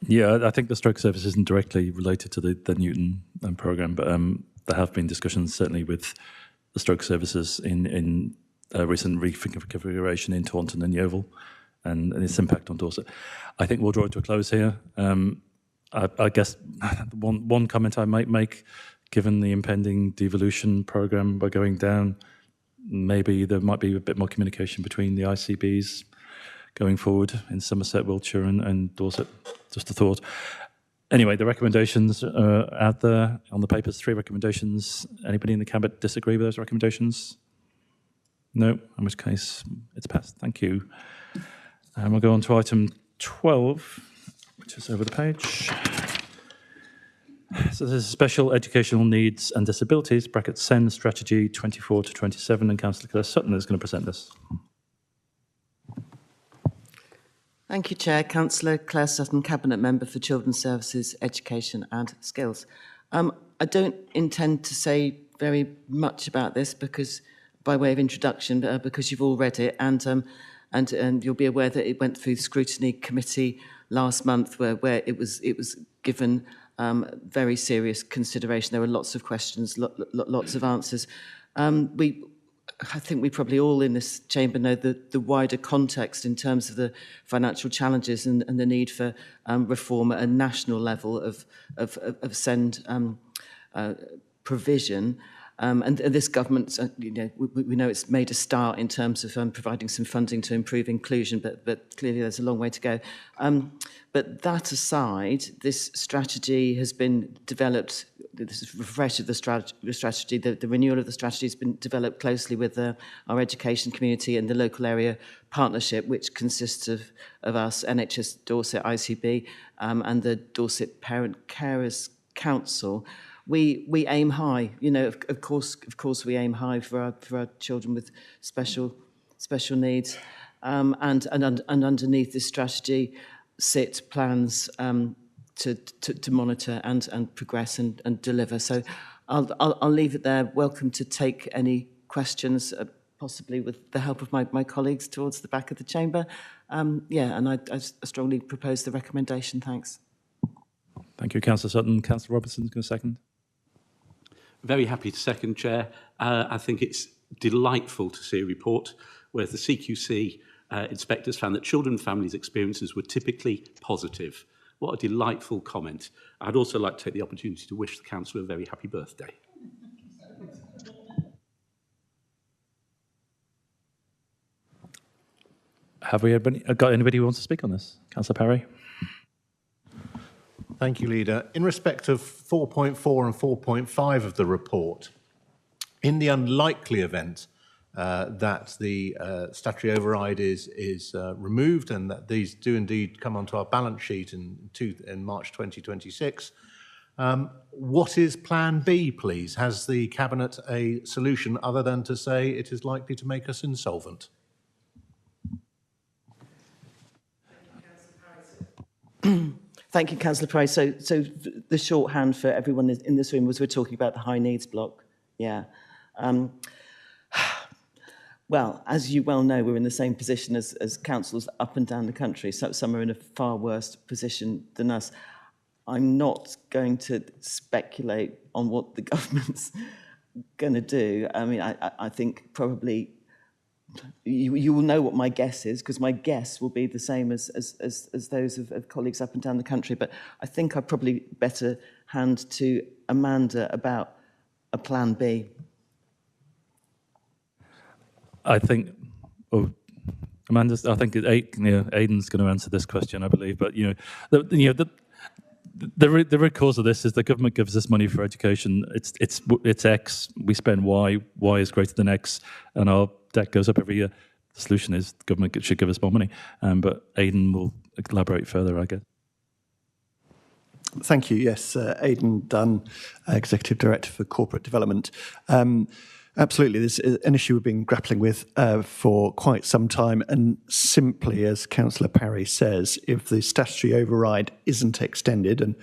Yeah, I think the stroke service isn't directly related to the Newton programme, but there have been discussions certainly with the stroke services in recent reconfiguration in Taunton and Yeovil, and its impact on Dorset. I think we'll draw it to a close here. I guess one comment I might make, given the impending devolution programme by going down, maybe there might be a bit more communication between the ICBs going forward in Somerset, Wiltshire and Dorset. Just a thought. Anyway, the recommendations are out there on the papers, 3 recommendations. Anybody in the Cabinet disagree with those recommendations? No, in which case it's passed. Thank you. And we'll go on to item 12, which is over the page. So this is Special Educational Needs and Disabilities, bracket SEND Strategy 24 to 27, and Councillor Claire Sutton is going to present this. Thank you, Chair. Councillor Claire Sutton, Cabinet Member for Children's Services, Education and Skills. I don't intend to say very much about this because, by way of introduction, because you've all read it, and you'll be aware that it went through the Scrutiny Committee last month, where it was given very serious consideration. There were lots of questions, lots of answers. I think we probably all in this chamber know the wider context in terms of the financial challenges and the need for reform at a national level of SEND provision. And this government, we know it's made a start in terms of providing some funding to improve inclusion, but clearly there's a long way to go. But that aside, this strategy has been developed, this refresh of the strategy, the renewal of the strategy has been developed closely with our education community and the local area partnership, which consists of us, NHS Dorset, ICB, and the Dorset Parent Carers Council. We aim high, of course we aim high for our children with special needs, and underneath this strategy sit plans to monitor and progress and deliver. So I'll leave it there. Welcome to take any questions possibly with the help of my colleagues towards the back of the chamber. Yeah, and I strongly propose the recommendation. Thanks. Thank you, Councillor Sutton. Councillor Robertson's going to second. Very happy to second, Chair. I think it's delightful to see a report where the CQC inspectors found that children and families' experiences were typically positive. What a delightful comment. I'd also like to take the opportunity to wish the Councillor a very happy birthday. Have we got anybody who wants to speak on this? Councillor Parry? Thank you, Leader. In respect of 4.4 and 4.5 of the report, in the unlikely event that the statutory override is removed and that these do indeed come onto our balance sheet in March 2026, what is Plan B, please? Has the Cabinet a solution other than to say it is likely to make us insolvent? Thank you, Councillor Price. So the shorthand for everyone in this room was we're talking about the high needs block. Yeah. Well, as you well know, we're in the same position as councils up and down the country. So some are in a far worse position than us. I'm not going to speculate on what the government's going to do. I mean, I think probably you will know what my guess is, because my guess will be the same as those of colleagues up and down the country. But I think I'd probably better hand to Amanda about a Plan B. I think, Amanda, I think Aidan's going to answer this question, I believe. But the root cause of this is the government gives us money for education. It's X. We spend Y. Y is greater than X, and our debt goes up every year. The solution is the government should give us more money. But Aidan will elaborate further, I guess. Thank you. Yes, Aidan Dunn, Executive Director for Corporate Development. Absolutely, this is an issue we've been grappling with for quite some time, and simply, as Councillor Parry says, if the statutory override isn't extended, and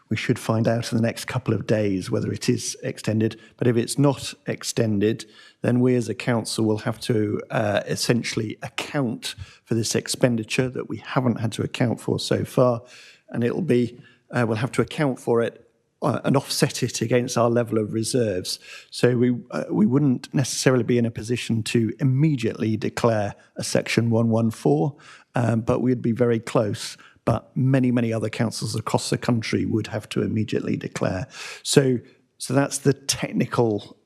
we should find out in the next couple of days whether it is extended, but if it's not extended, then we as a council will have to essentially account for this expenditure that we haven't had to account for so far, and it'll be, we'll have to account for it and offset it against our level of reserves. So we wouldn't necessarily be in a position to immediately declare a Section 114, but we'd be very close. But many, many other councils across the country would have to immediately declare. So that's the technical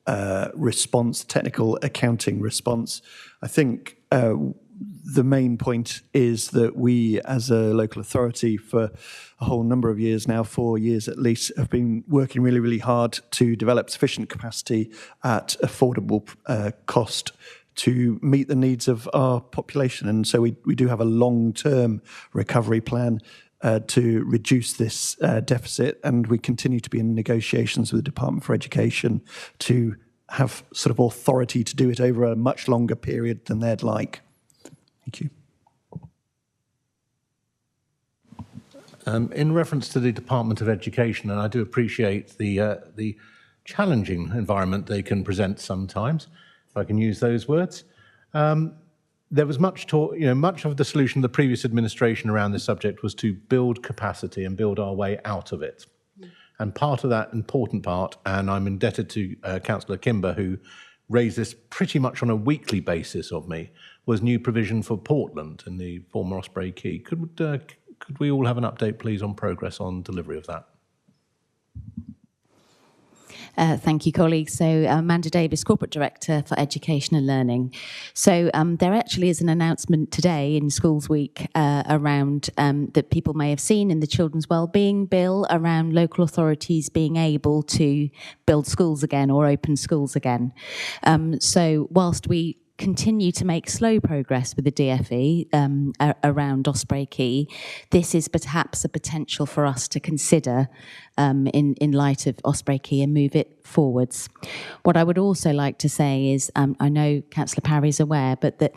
response, technical accounting response. I think the main point is that we, as a local authority, for a whole number of years now, 4 years at least, have been working really, really hard to develop sufficient capacity at affordable cost to meet the needs of our population. And so we do have a long-term recovery plan to reduce this deficit, and we continue to be in negotiations with the Department for Education to have sort of authority to do it over a much longer period than they'd like. Thank you. In reference to the Department of Education, and I do appreciate the challenging environment they can present sometimes, if I can use those words. There was much talk, much of the solution of the previous administration around this subject was to build capacity and build our way out of it. And part of that important part, and I'm indebted to Councillor Kimber, who raised this pretty much on a weekly basis of me, was new provision for Portland in the former Osprey Quay. Could we all have an update, please, on progress on delivery of that? Thank you, colleagues. So Amanda Davis, Corporate Director for Education and Learning. So there actually is an announcement today in Schools Week around that people may have seen in the Children's Wellbeing Bill around local authorities being able to build schools again or open schools again. So whilst we continue to make slow progress with the DFE around Osprey Quay, this is perhaps a potential for us to consider in light of Osprey Quay and move it forwards. What I would also like to say is, I know Councillor Parry is aware, but that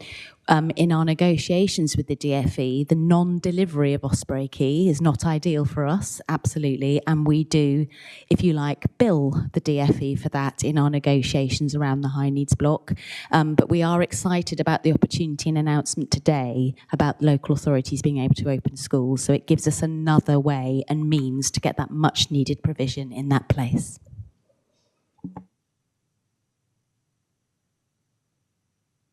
in our negotiations with the DFE, the non-delivery of Osprey Key is not ideal for us, absolutely, and we do, if you like, bill the DFE for that in our negotiations around the high needs block. But we are excited about the opportunity and announcement today about local authorities being able to open schools, so it gives us another way and means to get that much needed provision in that place.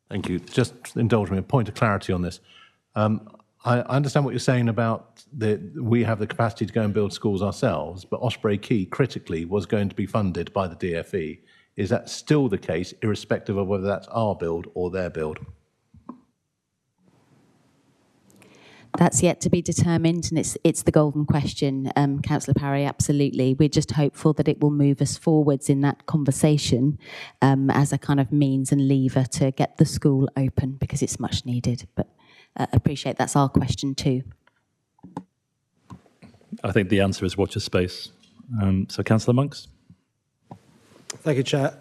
Thank you. Just indulge me, a point of clarity on this. I understand what you're saying about we have the capacity to go and build schools ourselves, but Osprey Key critically was going to be funded by the DFE. Is that still the case, irrespective of whether that's our build or their build? That's yet to be determined, and it's the golden question, Councillor Parry, absolutely. We're just hopeful that it will move us forwards in that conversation as a kind of means and lever to get the school open, because it's much needed. But appreciate that's our question too. I think the answer is watch your space. So Councillor Monks. Thank you, Chair.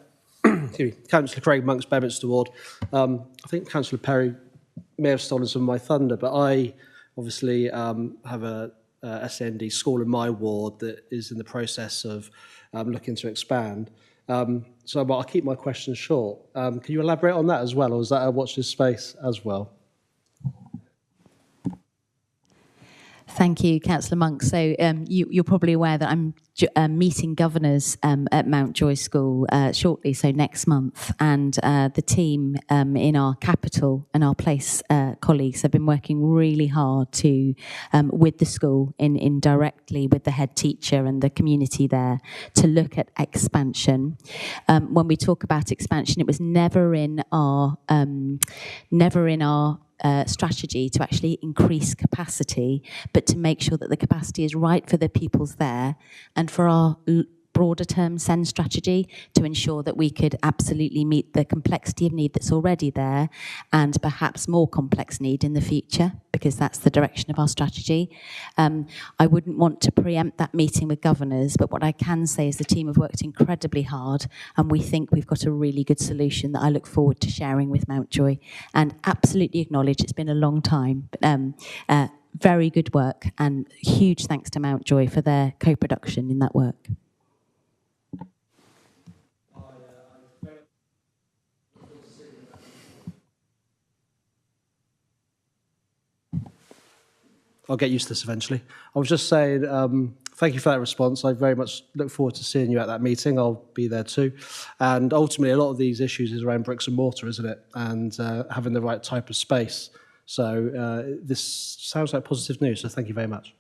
Councillor Craig Monks, Bedminster Ward. I think Councillor Perry may have stolen some of my thunder, but I obviously have a SEND school in my ward that is in the process of looking to expand. So I'll keep my questions short. Can you elaborate on that as well, or is that a watch this space as well? Thank you, Councillor Monk. So you're probably aware that I'm meeting governors at Mountjoy School shortly, so next month. And the team in our capital and our place colleagues have been working really hard to, with the school, in directly with the head teacher and the community there, to look at expansion. When we talk about expansion, it was never in our strategy to actually increase capacity, but to make sure that the capacity is right for the pupils there, and for our broader term SEND strategy to ensure that we could absolutely meet the complexity of need that's already there, and perhaps more complex need in the future, because that's the direction of our strategy. I wouldn't want to preempt that meeting with governors, but what I can say is the team have worked incredibly hard, and we think we've got a really good solution that I look forward to sharing with Mountjoy, and absolutely acknowledge it's been a long time. But, very good work, and huge thanks to Mountjoy for their co-production in that work. I'll get used to this eventually. I was just saying, thank you for that response. I very much look forward to seeing you at that meeting. I'll be there too. And ultimately, a lot of these issues is around bricks and mortar, isn't it? And having the right type of space. So this sounds like positive news, so thank you very much.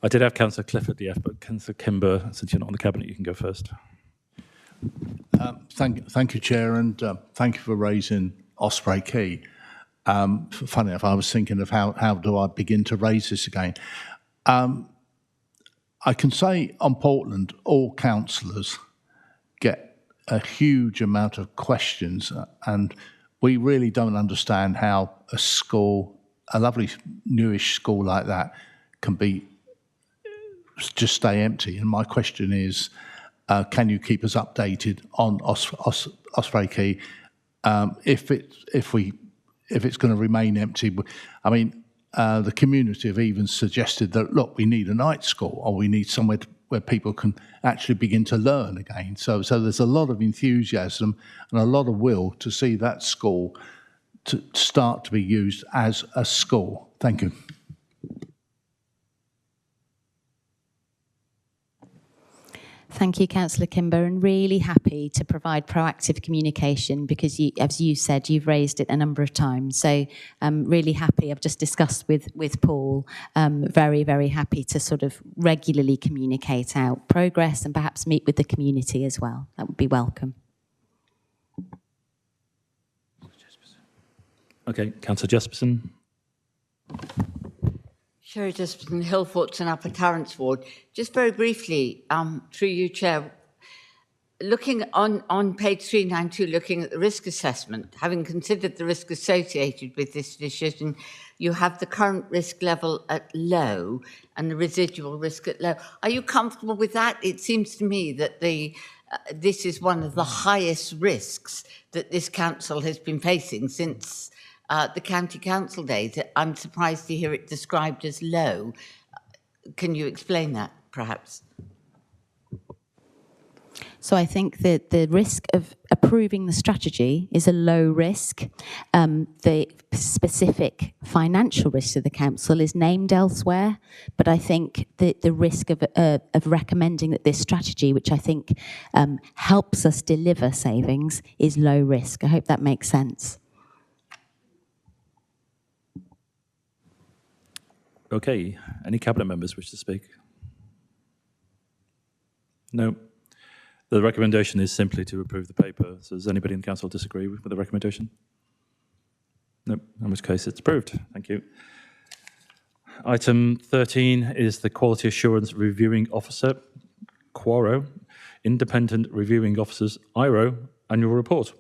I did have Councillor Clifford DF, but Councillor Kimber, since you're not on the Cabinet, you can go first. Thank you, Chair, and thank you for raising Osprey Key. Funny enough, I was thinking of how do I begin to raise this again. I can say on Portland, all councillors get a huge amount of questions, and we really don't understand how a school, a lovely newish school like that, can be just stay empty. And my question is, can you keep us updated on Osprey Key if it's going to remain empty? I mean, the community have even suggested that, look, we need a night school, or we need somewhere where people can actually begin to learn again. So there's a lot of enthusiasm and a lot of will to see that school to start to be used as a school. Thank you. Thank you, Councillor Kimber, and really happy to provide proactive communication because, as you said, you've raised it a number of times. So I'm really happy. I've just discussed with Paul, very, very happy to sort of regularly communicate out progress and perhaps meet with the community as well. That would be welcome. Okay, Councillor Jesperson. Sherry Jesperson, Hillforts and Upper Clarence Ward. Just very briefly, through you, Chair, looking on page 392, looking at the risk assessment, having considered the risk associated with this decision, you have the current risk level at low and the residual risk at low. Are you comfortable with that? It seems to me that the this is one of the highest risks that this council has been facing since the county council days. I'm surprised to hear it described as low. Can you explain that, perhaps? So I think that the risk of approving the strategy is a low risk. The specific financial risk to the council is named elsewhere, but I think the risk of recommending that this strategy, which I think helps us deliver savings, is low risk. I hope that makes sense. Okay, any cabinet members wish to speak? No. The recommendation is simply to approve the paper. So does anybody in the council disagree with the recommendation? No, in which case it's approved. Thank you. Item 13 is the Quality Assurance Reviewing Officer, QARO, Independent Reviewing Officers, IRO, Annual Report.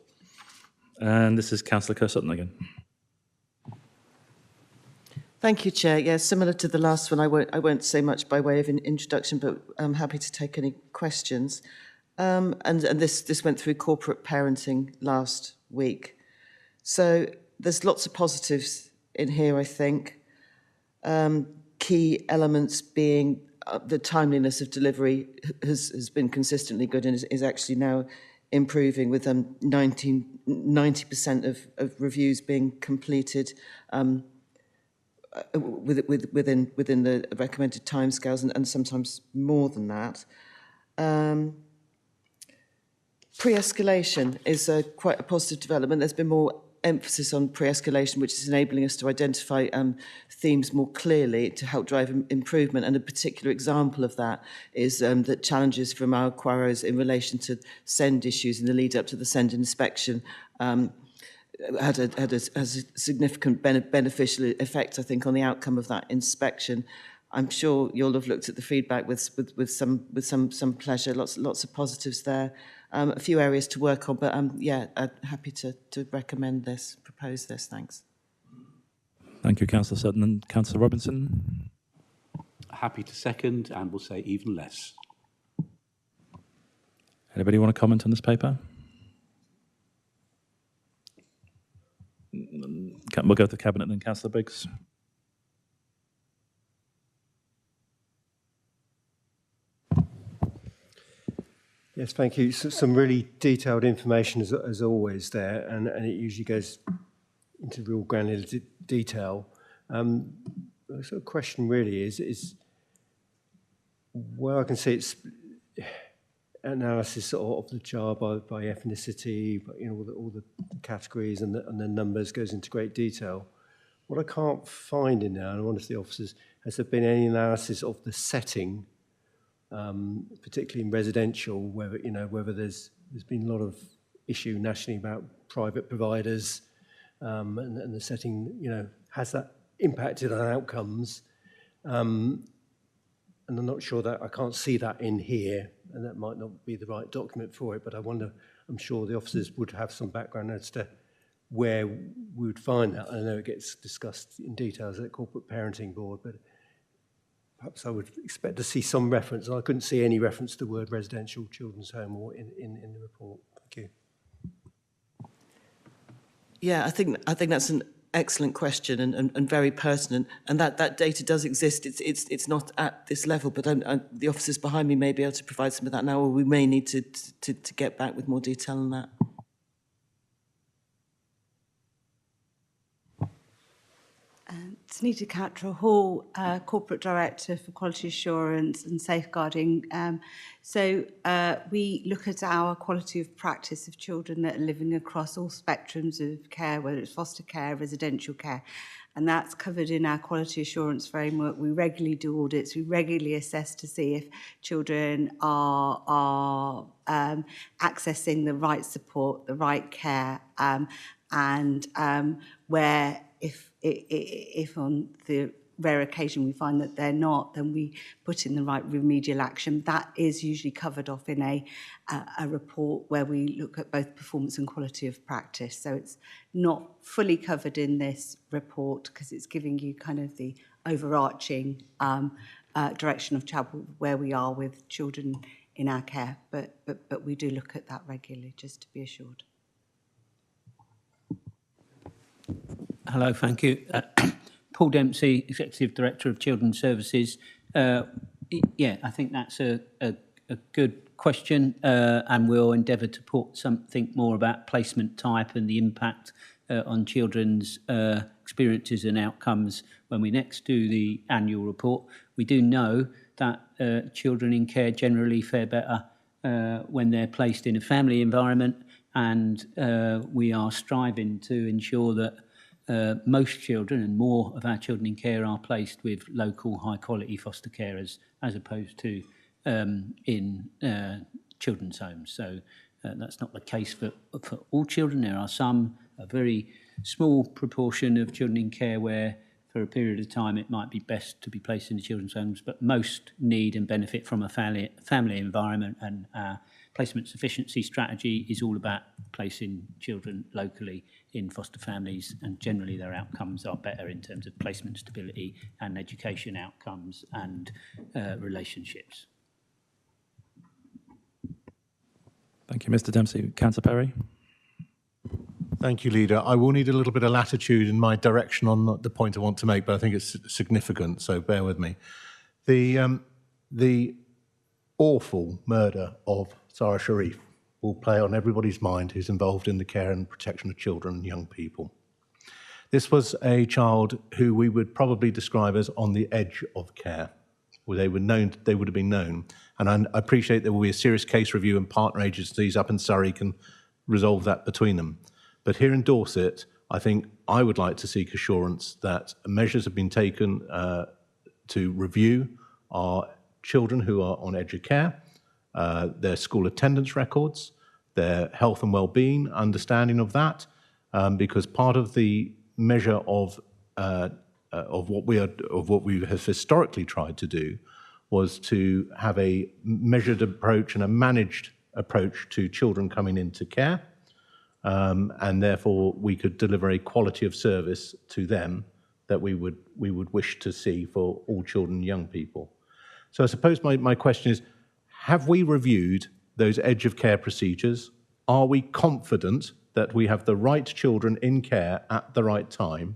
And this is Councillor Kerr-Sutton again. Thank you, Chair. Yeah, similar to the last one, I won't say much by way of an introduction, but I'm happy to take any questions. And this went through corporate parenting last week. So there's lots of positives in here, I think. Key elements being the timeliness of delivery has been consistently good and is actually now improving with 90% of reviews being completed within the recommended timescales and sometimes more than that. Pre-escalation is quite a positive development. There's been more emphasis on pre-escalation, which is enabling us to identify themes more clearly to help drive improvement. And a particular example of that is that challenges from our QAROs in relation to SEND issues in the lead up to the SEND inspection has a significant beneficial effect, I think, on the outcome of that inspection. I'm sure you'll have looked at the feedback with some pleasure. Lots of positives there. A few areas to work on, but yeah, happy to recommend this, propose this. Thanks. Thank you, Councillor Sutton. And Councillor Robinson? Happy to second, and will say even less. Anybody want to comment on this paper? We'll go to the Cabinet then, Councillor Biggs. Yes, thank you. So, some really detailed information as always there, and it usually goes into real granular detail. The sort of question really is where I can see it's analysis of the child by ethnicity, you know, all the categories and the numbers goes into great detail. What I can't find in there, and I wonder if the officers, has there been any analysis of the setting, particularly in residential, whether there's been a lot of issue nationally about private providers, and the setting, has that impacted on outcomes? And I'm not sure that I can't see that in here, and that might not be the right document for it, but I wonder, I'm sure the officers would have some background as to where we would find that. I know it gets discussed in details at Corporate Parenting Board, but perhaps I would expect to see some reference. I couldn't see any reference to the word residential children's home or in the report. Thank you. Yeah, I think that's an excellent question and very pertinent. And that data does exist. It's not at this level, but the officers behind me may be able to provide some of that now, or we may need to get back with more detail on that. Sunita Katra-Hall, Corporate Director for Quality Assurance and Safeguarding. So we look at our quality of practice of children that are living across all spectrums of care, whether it's foster care, residential care, and that's covered in our quality assurance framework. We regularly do audits. We regularly assess to see if children are accessing the right support, the right care, and where if on the rare occasion we find that they're not, then we put in the right remedial action. That is usually covered off in a report where we look at both performance and quality of practice. So it's not fully covered in this report because it's giving you kind of the overarching direction of travel where we are with children in our care, but we do look at that regularly, just to be assured. Hello, thank you. Paul Dempsey, Executive Director of Children's Services. Yeah, I think that's a good question, and we'll endeavour to put something more about placement type and the impact on children's experiences and outcomes when we next do the annual report. We do know that children in care generally fare better when they're placed in a family environment, and we are striving to ensure that most children and more of our children in care are placed with local high-quality foster carers as opposed to in children's homes. So that's not the case for all children. There are a very small proportion of children in care where for a period of time it might be best to be placed in the children's homes, but most need and benefit from a family environment, and our placement sufficiency strategy is all about placing children locally in foster families, and generally their outcomes are better in terms of placement stability and education outcomes and relationships. Thank you, Mr. Dempsey. Councillor Perry. Thank you, Leader. I will need a little bit of latitude in my direction on the point I want to make, but I think it's significant, so bear with me. The awful murder of Sarah Sharif will play on everybody's mind who's involved in the care and protection of children and young people. This was a child who we would probably describe as on the edge of care, where they would have been known. And I appreciate there will be a serious case review, and partner agencies up in Surrey can resolve that between them. But here in Dorset, I think I would like to seek assurance that measures have been taken to review our children who are on edge of care, their school attendance records, their health and well-being, understanding of that, because part of the measure of what we have historically tried to do was to have a measured approach and a managed approach to children coming into care, and therefore we could deliver a quality of service to them that we would wish to see for all children and young people. So I suppose my question is, have we reviewed those edge of care procedures? Are we confident that we have the right children in care at the right time?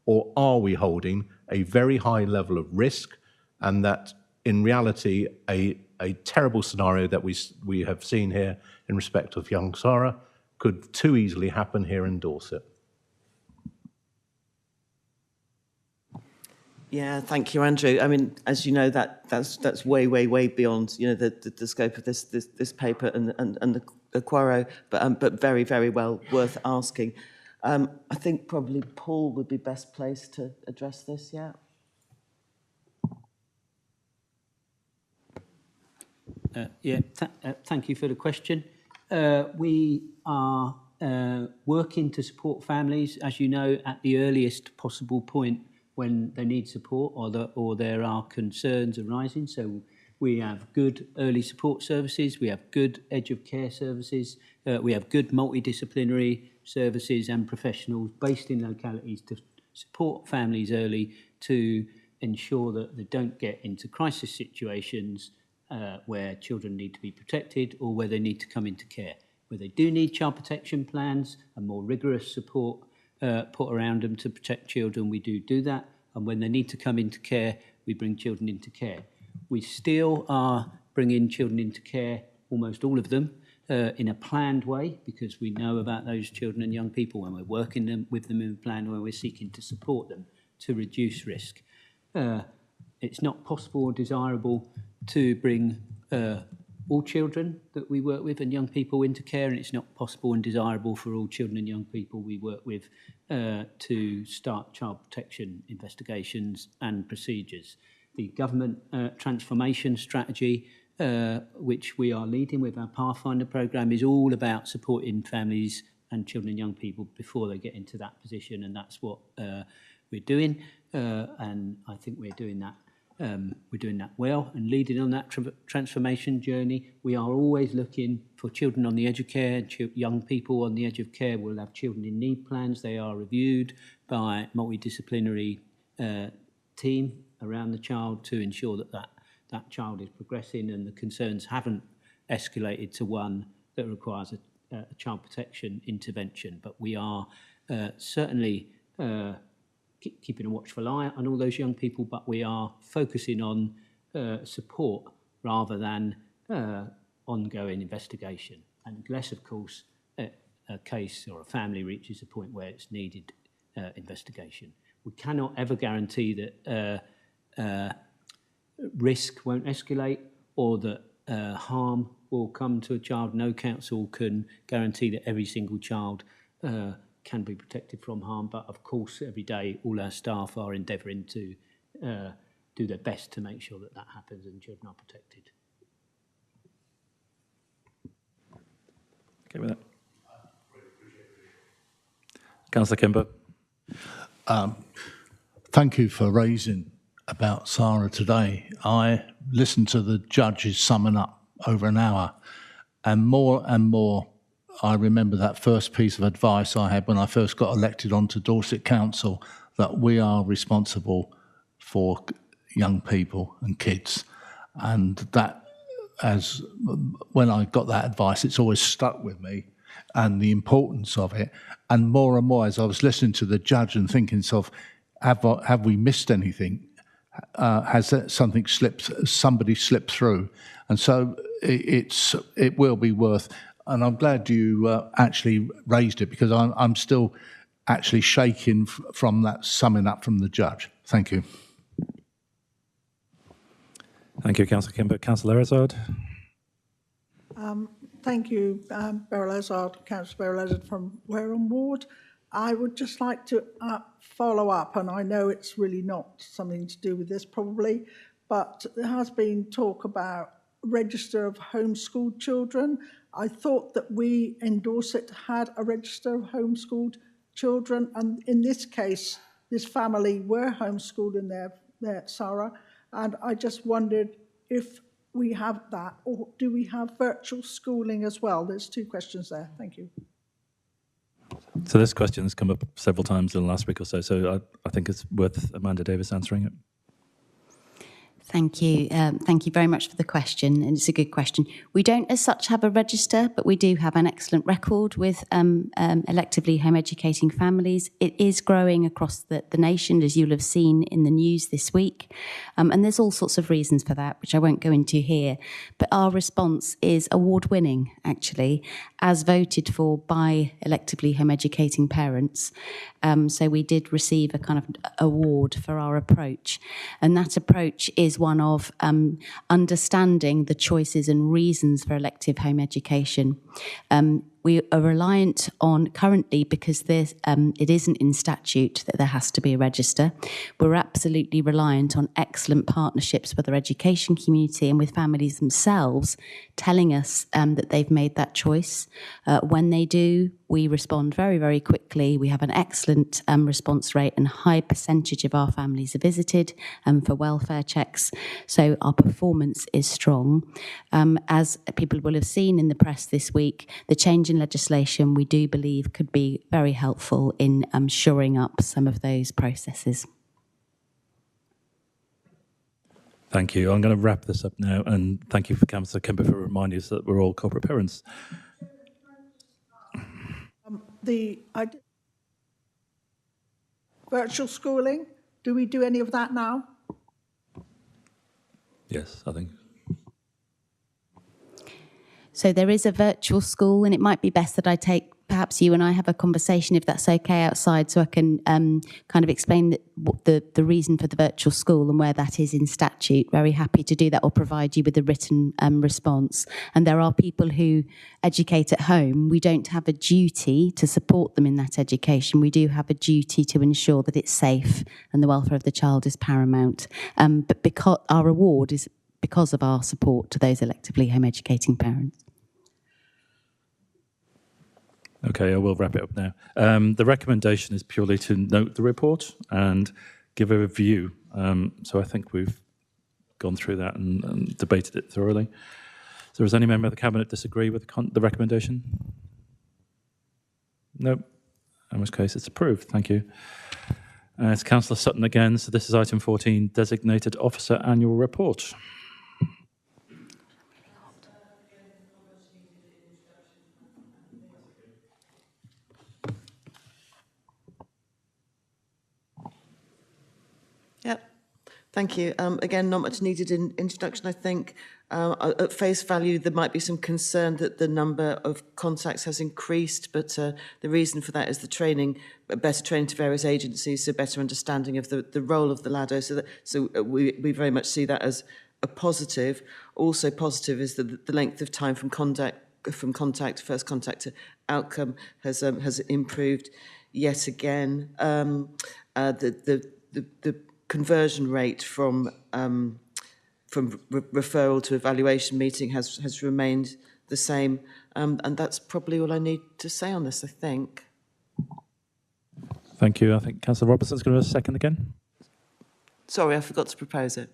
Or are we holding a very high level of risk, and that in reality a terrible scenario that we have seen here in respect of young Sarah could too easily happen here in Dorset? Yeah, thank you, Andrew. I mean, as you know, that's way beyond the scope of this paper and the Quaro, but very, very well worth asking. I think probably Paul would be best placed to address this. Yeah. Thank you for the question. We are working to support families, as you know, at the earliest possible point when they need support or there are concerns arising. So we have good early support services, we have good edge of care services, we have good multidisciplinary services and professionals based in localities to support families early to ensure that they don't get into crisis situations where children need to be protected or where they need to come into care. Where they do need child protection plans and more rigorous support put around them to protect children, we do that. And when they need to come into care, we bring children into care. We still are bringing children into care, almost all of them, in a planned way, because we know about those children and young people when we're working with them in a plan, when we're seeking to support them to reduce risk. It's not possible or desirable to bring all children that we work with and young people into care, and it's not possible and desirable for all children and young people we work with to start child protection investigations and procedures. The government transformation strategy, which we are leading with our Pathfinder programme, is all about supporting families and children and young people before they get into that position, and that's what we're doing, and I think we're doing that. We're doing that well and leading on that transformation journey. We are always looking for children on the edge of care, young people on the edge of care. We'll have children in need plans. They are reviewed by a multidisciplinary team around the child to ensure that child is progressing and the concerns haven't escalated to one that requires a child protection intervention. But we are certainly keeping a watchful eye on all those young people, but we are focusing on support rather than ongoing investigation. And unless, of course, a case or a family reaches a point where it's needed investigation. We cannot ever guarantee that risk won't escalate or that harm will come to a child. No council can guarantee that every single child can be protected from harm, but of course every day all our staff are endeavouring to do their best to make sure that that happens and children are protected. Okay with that. Councillor Kimber. Thank you for raising about Sarah today. I listened to the judges summing up over an hour, and more I remember that first piece of advice I had when I first got elected onto Dorset Council, that we are responsible for young people and kids. And that, as when I got that advice, it's always stuck with me, and the importance of it. And more as I was listening to the judge and thinking of, have we missed anything? Has somebody slipped through? And so it will be worth, and I'm glad you actually raised it, because I'm still actually shaking from that summing up from the judge. Thank you. Thank you, Councillor Kimber. Councillor Ezard. Thank you, Beryl Ezard, Councillor Beryl Ezard from Wareham Ward. I would just like to follow up, and I know it's really not something to do with this probably, but there has been talk about register of homeschooled children. I thought that we in Dorset had a register of homeschooled children, and in this case, this family were homeschooled in their Sarah, and I just wondered if we have that, or do we have virtual schooling as well? There's two questions there. Thank you. So this question has come up several times in the last week or so I think it's worth Amanda Davis answering it. Thank you. Thank you very much for the question, and it's a good question. We don't as such have a register, but we do have an excellent record with electively home educating families. It is growing across the nation, as you'll have seen in the news this week. And there's all sorts of reasons for that, which I won't go into here. But our response is award-winning, actually, as voted for by electively home educating parents. So we did receive a kind of award for our approach. And that approach is one of understanding the choices and reasons for elective home education. We are reliant on currently, because it isn't in statute that there has to be a register, we're absolutely reliant on excellent partnerships with our education community and with families themselves telling us that they've made that choice. When they do, we respond very, very quickly. We have an excellent response rate, and high percentage of our families are visited for welfare checks. So our performance is strong. As people will have seen in the press this week, the change in legislation we do believe could be very helpful in shoring up some of those processes. Thank you. I'm going to wrap this up now, and thank you for Councillor Kimber for reminding us that we're all corporate parents. Virtual schooling, do we do any of that now? Yes, I think. So there is a virtual school, and it might be best that I take, perhaps you and I have a conversation, if that's okay, outside, so I can kind of explain the reason for the virtual school and where that is in statute. Very happy to do that, or provide you with a written response. And there are people who educate at home. We don't have a duty to support them in that education. We do have a duty to ensure that it's safe and the welfare of the child is paramount. But because our reward is because of our support to those electively home educating parents. Okay, I will wrap it up now. The recommendation is purely to note the report and give a review. So I think we've gone through that and debated it thoroughly. So does any member of the Cabinet disagree with the recommendation? No. In which case it's approved. Thank you. It's Councillor Sutton again. So this is item 14, Designated Officer Annual Report. Thank you. Again, not much needed in introduction, I think. At face value, there might be some concern that the number of contacts has increased, but the reason for that is the training, better training to various agencies, so better understanding of the role of the LADO. So we very much see that as a positive. Also positive is that the length of time from first contact to outcome has improved yet again. The conversion rate from referral to evaluation meeting has remained the same, and that's probably all I need to say on this, I think. Thank you. I think Councillor Robertson's going to second again. Sorry, I forgot to propose it.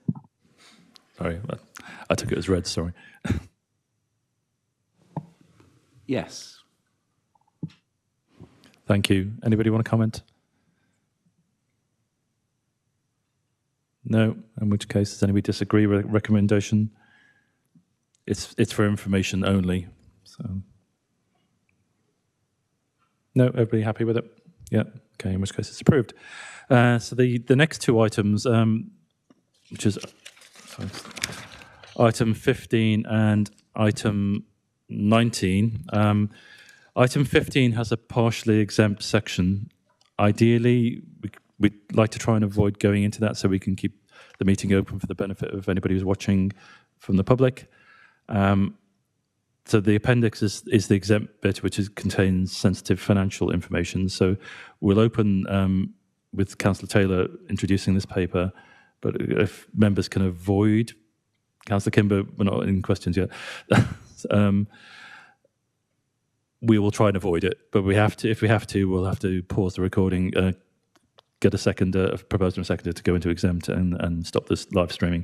Sorry, I took it as read, sorry. Yes. Thank you. Anybody want to comment? No, in which case, does anybody disagree with the recommendation? It's for information only. So, no, everybody happy with it? Yeah, okay, in which case it's approved. So the next two items, which is item 15 and item 19. Item 15 has a partially exempt section. Ideally, we'd like to try and avoid going into that so we can keep the meeting open for the benefit of anybody who's watching from the public. So the appendix is the exempt bit, which contains sensitive financial information. So we'll open with Councillor Taylor introducing this paper, but if members can avoid, Councillor Kimber, we're not in questions yet. We will try and avoid it, but if we have to, we'll have to pause the recording, get a seconder, propose from a seconder to go into exempt and stop this live streaming.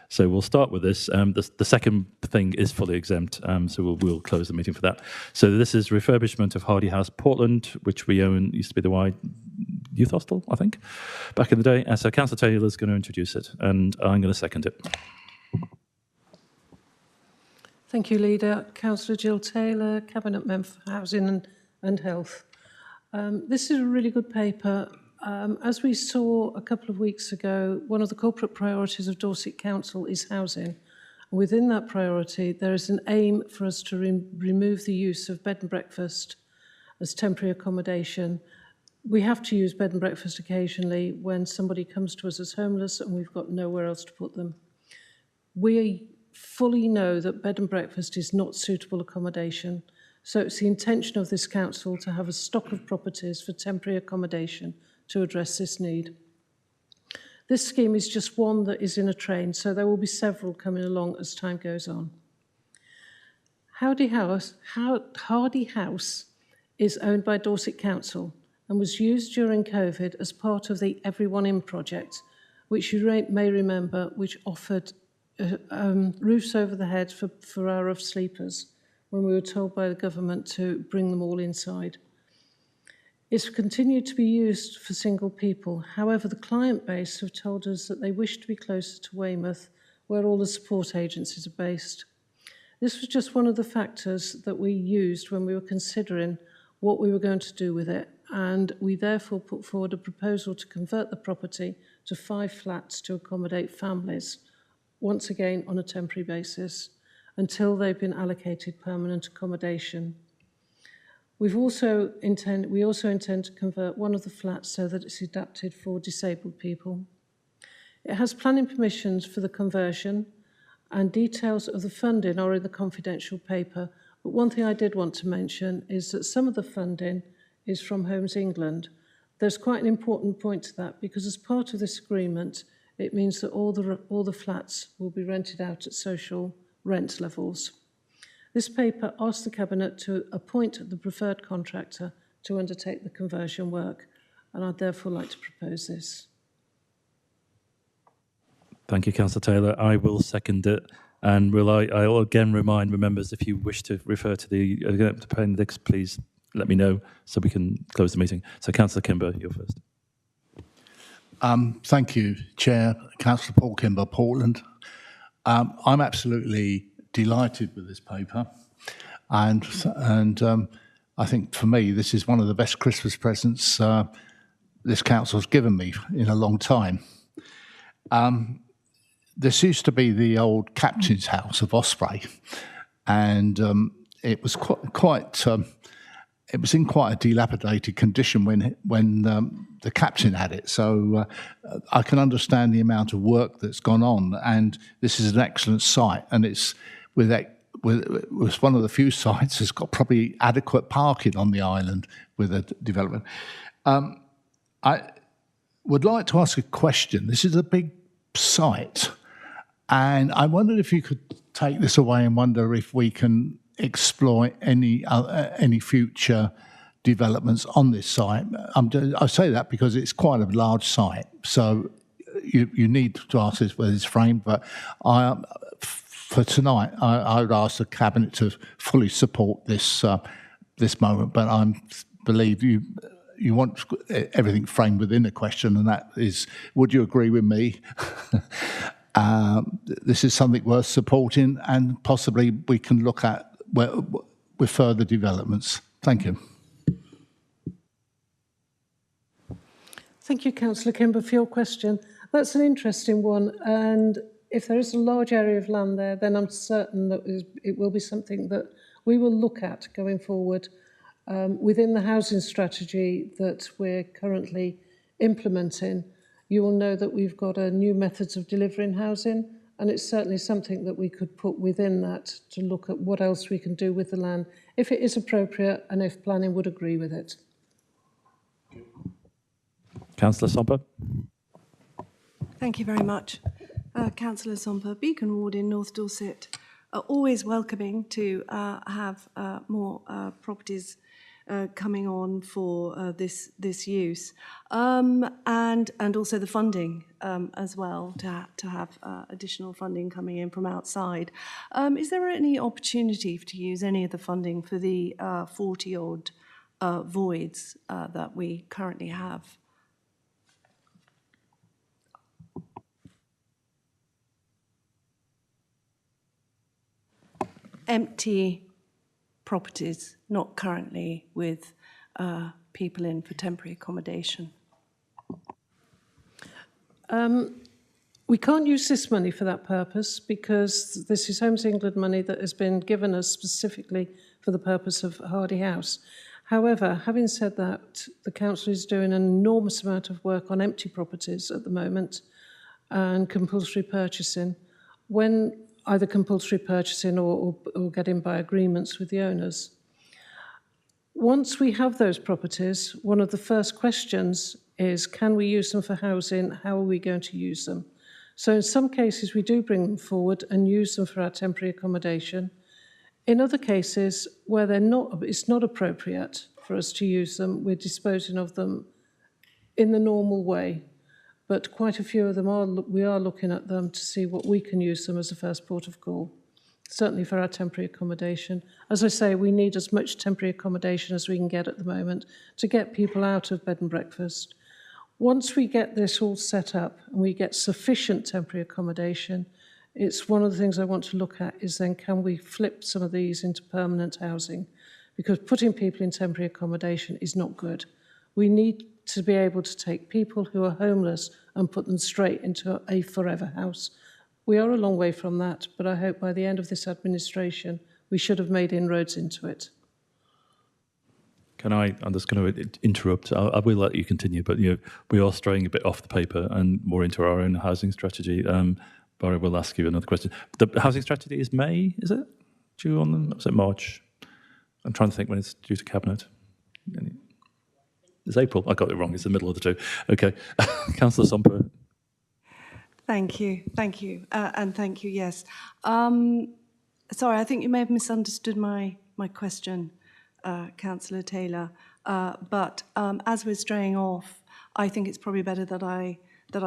So we'll start with this. The second thing is fully exempt, so we'll close the meeting for that. So this is refurbishment of Hardy House, Portland, which we own, used to be the Y Youth Hostel, I think, back in the day. And so Councillor Taylor is going to introduce it, and I'm going to second it. Thank you, Leader. Councillor Jill Taylor, Cabinet Member for Housing and Health. This is a really good paper. As we saw a couple of weeks ago, one of the corporate priorities of Dorset Council is housing. Within that priority, there is an aim for us to remove the use of bed and breakfast as temporary accommodation. We have to use bed and breakfast occasionally when somebody comes to us as homeless and we've got nowhere else to put them. We fully know that bed and breakfast is not suitable accommodation, so it's the intention of this council to have a stock of properties for temporary accommodation to address this need. This scheme is just one that is in a train, so there will be several coming along as time goes on. Hardy House is owned by Dorset Council and was used during COVID as part of the Everyone In project, which you may remember, which offered roofs over the head for our rough sleepers when we were told by the government to bring them all inside. It's continued to be used for single people. However, the client base have told us that they wish to be closer to Weymouth, where all the support agencies are based. This was just one of the factors that we used when we were considering what we were going to do with it, and we therefore put forward a proposal to convert the property to 5 flats to accommodate families, once again on a temporary basis, until they've been allocated permanent accommodation. We also intend to convert one of the flats so that it's adapted for disabled people. It has planning permissions for the conversion, and details of the funding are in the confidential paper. But one thing I did want to mention is that some of the funding is from Homes England. There's quite an important point to that, because as part of this agreement, it means that all the flats will be rented out at social rent levels. This paper asks the Cabinet to appoint the preferred contractor to undertake the conversion work, and I'd therefore like to propose this. Thank you, Councillor Taylor. I will second it, and I'll again remind members, if you wish to refer to the appendix, please let me know so we can close the meeting. So, Councillor Kimber, you're first. Thank you, Chair. Councillor Paul Kimber, Portland. I'm absolutely delighted with this paper, and I think for me this is one of the best Christmas presents this council's given me in a long time. This used to be the old captain's house of Osprey, and it was quite it was in quite a dilapidated condition when the captain had it. So I can understand the amount of work that's gone on, and this is an excellent site, and it's it was one of the few sites that's got probably adequate parking on the island with a development. I would like to ask a question. This is a big site, and I wondered if you could take this away and wonder if we can exploit any future developments on this site. I say that because it's quite a large site, so you need to ask this whether it's framed. But for tonight, I would ask the cabinet to fully support this this moment. But I believe you want everything framed within the question, and that is, would you agree with me? This is something worth supporting, and possibly we can look at with further developments. Thank you. Thank you, Councillor Kimber, for your question. That's an interesting one, and if there is a large area of land there, then I'm certain that it will be something that we will look at going forward within the housing strategy that we're currently implementing. You will know that we've got a new methods of delivering housing, and it's certainly something that we could put within that to look at what else we can do with the land, if it is appropriate and if planning would agree with it. Councillor Somper. Thank you very much. Councillor Somper, Beacon Ward in North Dorset, are always welcoming to have more properties coming on for this use, and also the funding as well, to have additional funding coming in from outside. Is there any opportunity to use any of the funding for the 40-odd voids that we currently have? Empty properties, not currently with people in for temporary accommodation. We can't use this money for that purpose because this is Homes England money that has been given us specifically for the purpose of Hardy House. However, having said that, the council is doing an enormous amount of work on empty properties at the moment and compulsory purchasing. When either compulsory purchasing or getting by agreements with the owners. Once we have those properties, one of the first questions is, can we use them for housing? How are we going to use them? So in some cases, we do bring them forward and use them for our temporary accommodation. In other cases, where it's not appropriate for us to use them, we're disposing of them in the normal way. But quite a few of them we are looking at them to see what we can use them as a first port of call, certainly for our temporary accommodation. As I say, we need as much temporary accommodation as we can get at the moment to get people out of bed and breakfast. Once we get this all set up and we get sufficient temporary accommodation, it's one of the things I want to look at is then can we flip some of these into permanent housing? Because putting people in temporary accommodation is not good. We need to be able to take people who are homeless and put them straight into a forever house. We are a long way from that, but I hope by the end of this administration, we should have made inroads into it. I'm just going to interrupt. I will let you continue, but we are straying a bit off the paper and more into our own housing strategy. But I will ask you another question. The housing strategy is May, is it? Due on them? Is it March? I'm trying to think when it's due to Cabinet. It's April. I got it wrong. It's the middle of the two. Okay. Councillor Somper. Thank you. And thank you, yes. Sorry, I think you may have misunderstood my question, Councillor Taylor. But as we're straying off, I think it's probably better that I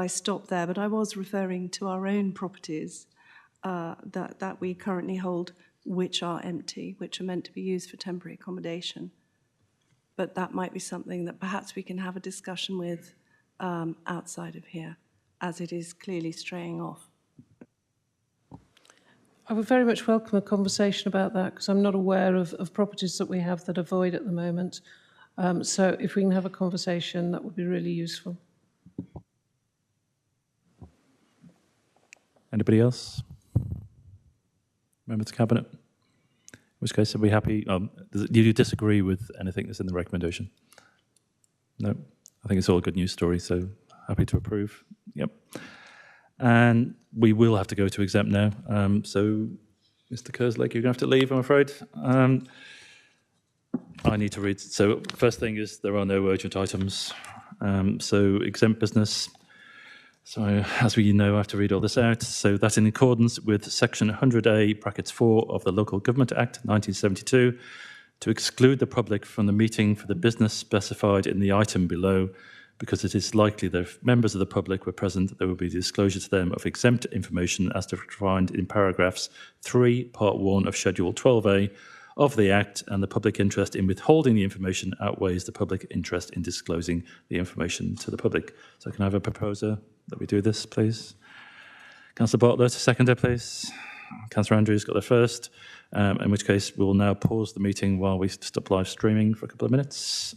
stop there. But I was referring to our own properties that we currently hold, which are empty, which are meant to be used for temporary accommodation. But that might be something that perhaps we can have a discussion with outside of here, as it is clearly straying off. I would very much welcome a conversation about that because I'm not aware of properties that we have that are void at the moment. So if we can have a conversation, that would be really useful. Anybody else? Members of Cabinet? In which case, are we happy? Do you disagree with anything that's in the recommendation? No? I think it's all a good news story, so happy to approve. Yep. And we will have to go to exempt now. So, Mr. Kerslake, you're going to have to leave, I'm afraid. I need to read. So, first thing is there are no urgent items. So, exempt business. So, as we know, I have to read all this out. So, that's in accordance with Section 100A, brackets 4 of the Local Government Act 1972, to exclude the public from the meeting for the business specified in the item below, because it is likely that if members of the public were present, there will be disclosure to them of exempt information as defined in paragraphs 3, Part 1 of Schedule 12A of the Act, and the public interest in withholding the information outweighs the public interest in disclosing the information to the public. So can I have a proposer that we do this, please? Councillor Bartlett, seconder, please. Councillor Andrews got there first, in which case we'll now pause the meeting while we stop live streaming for a couple of minutes.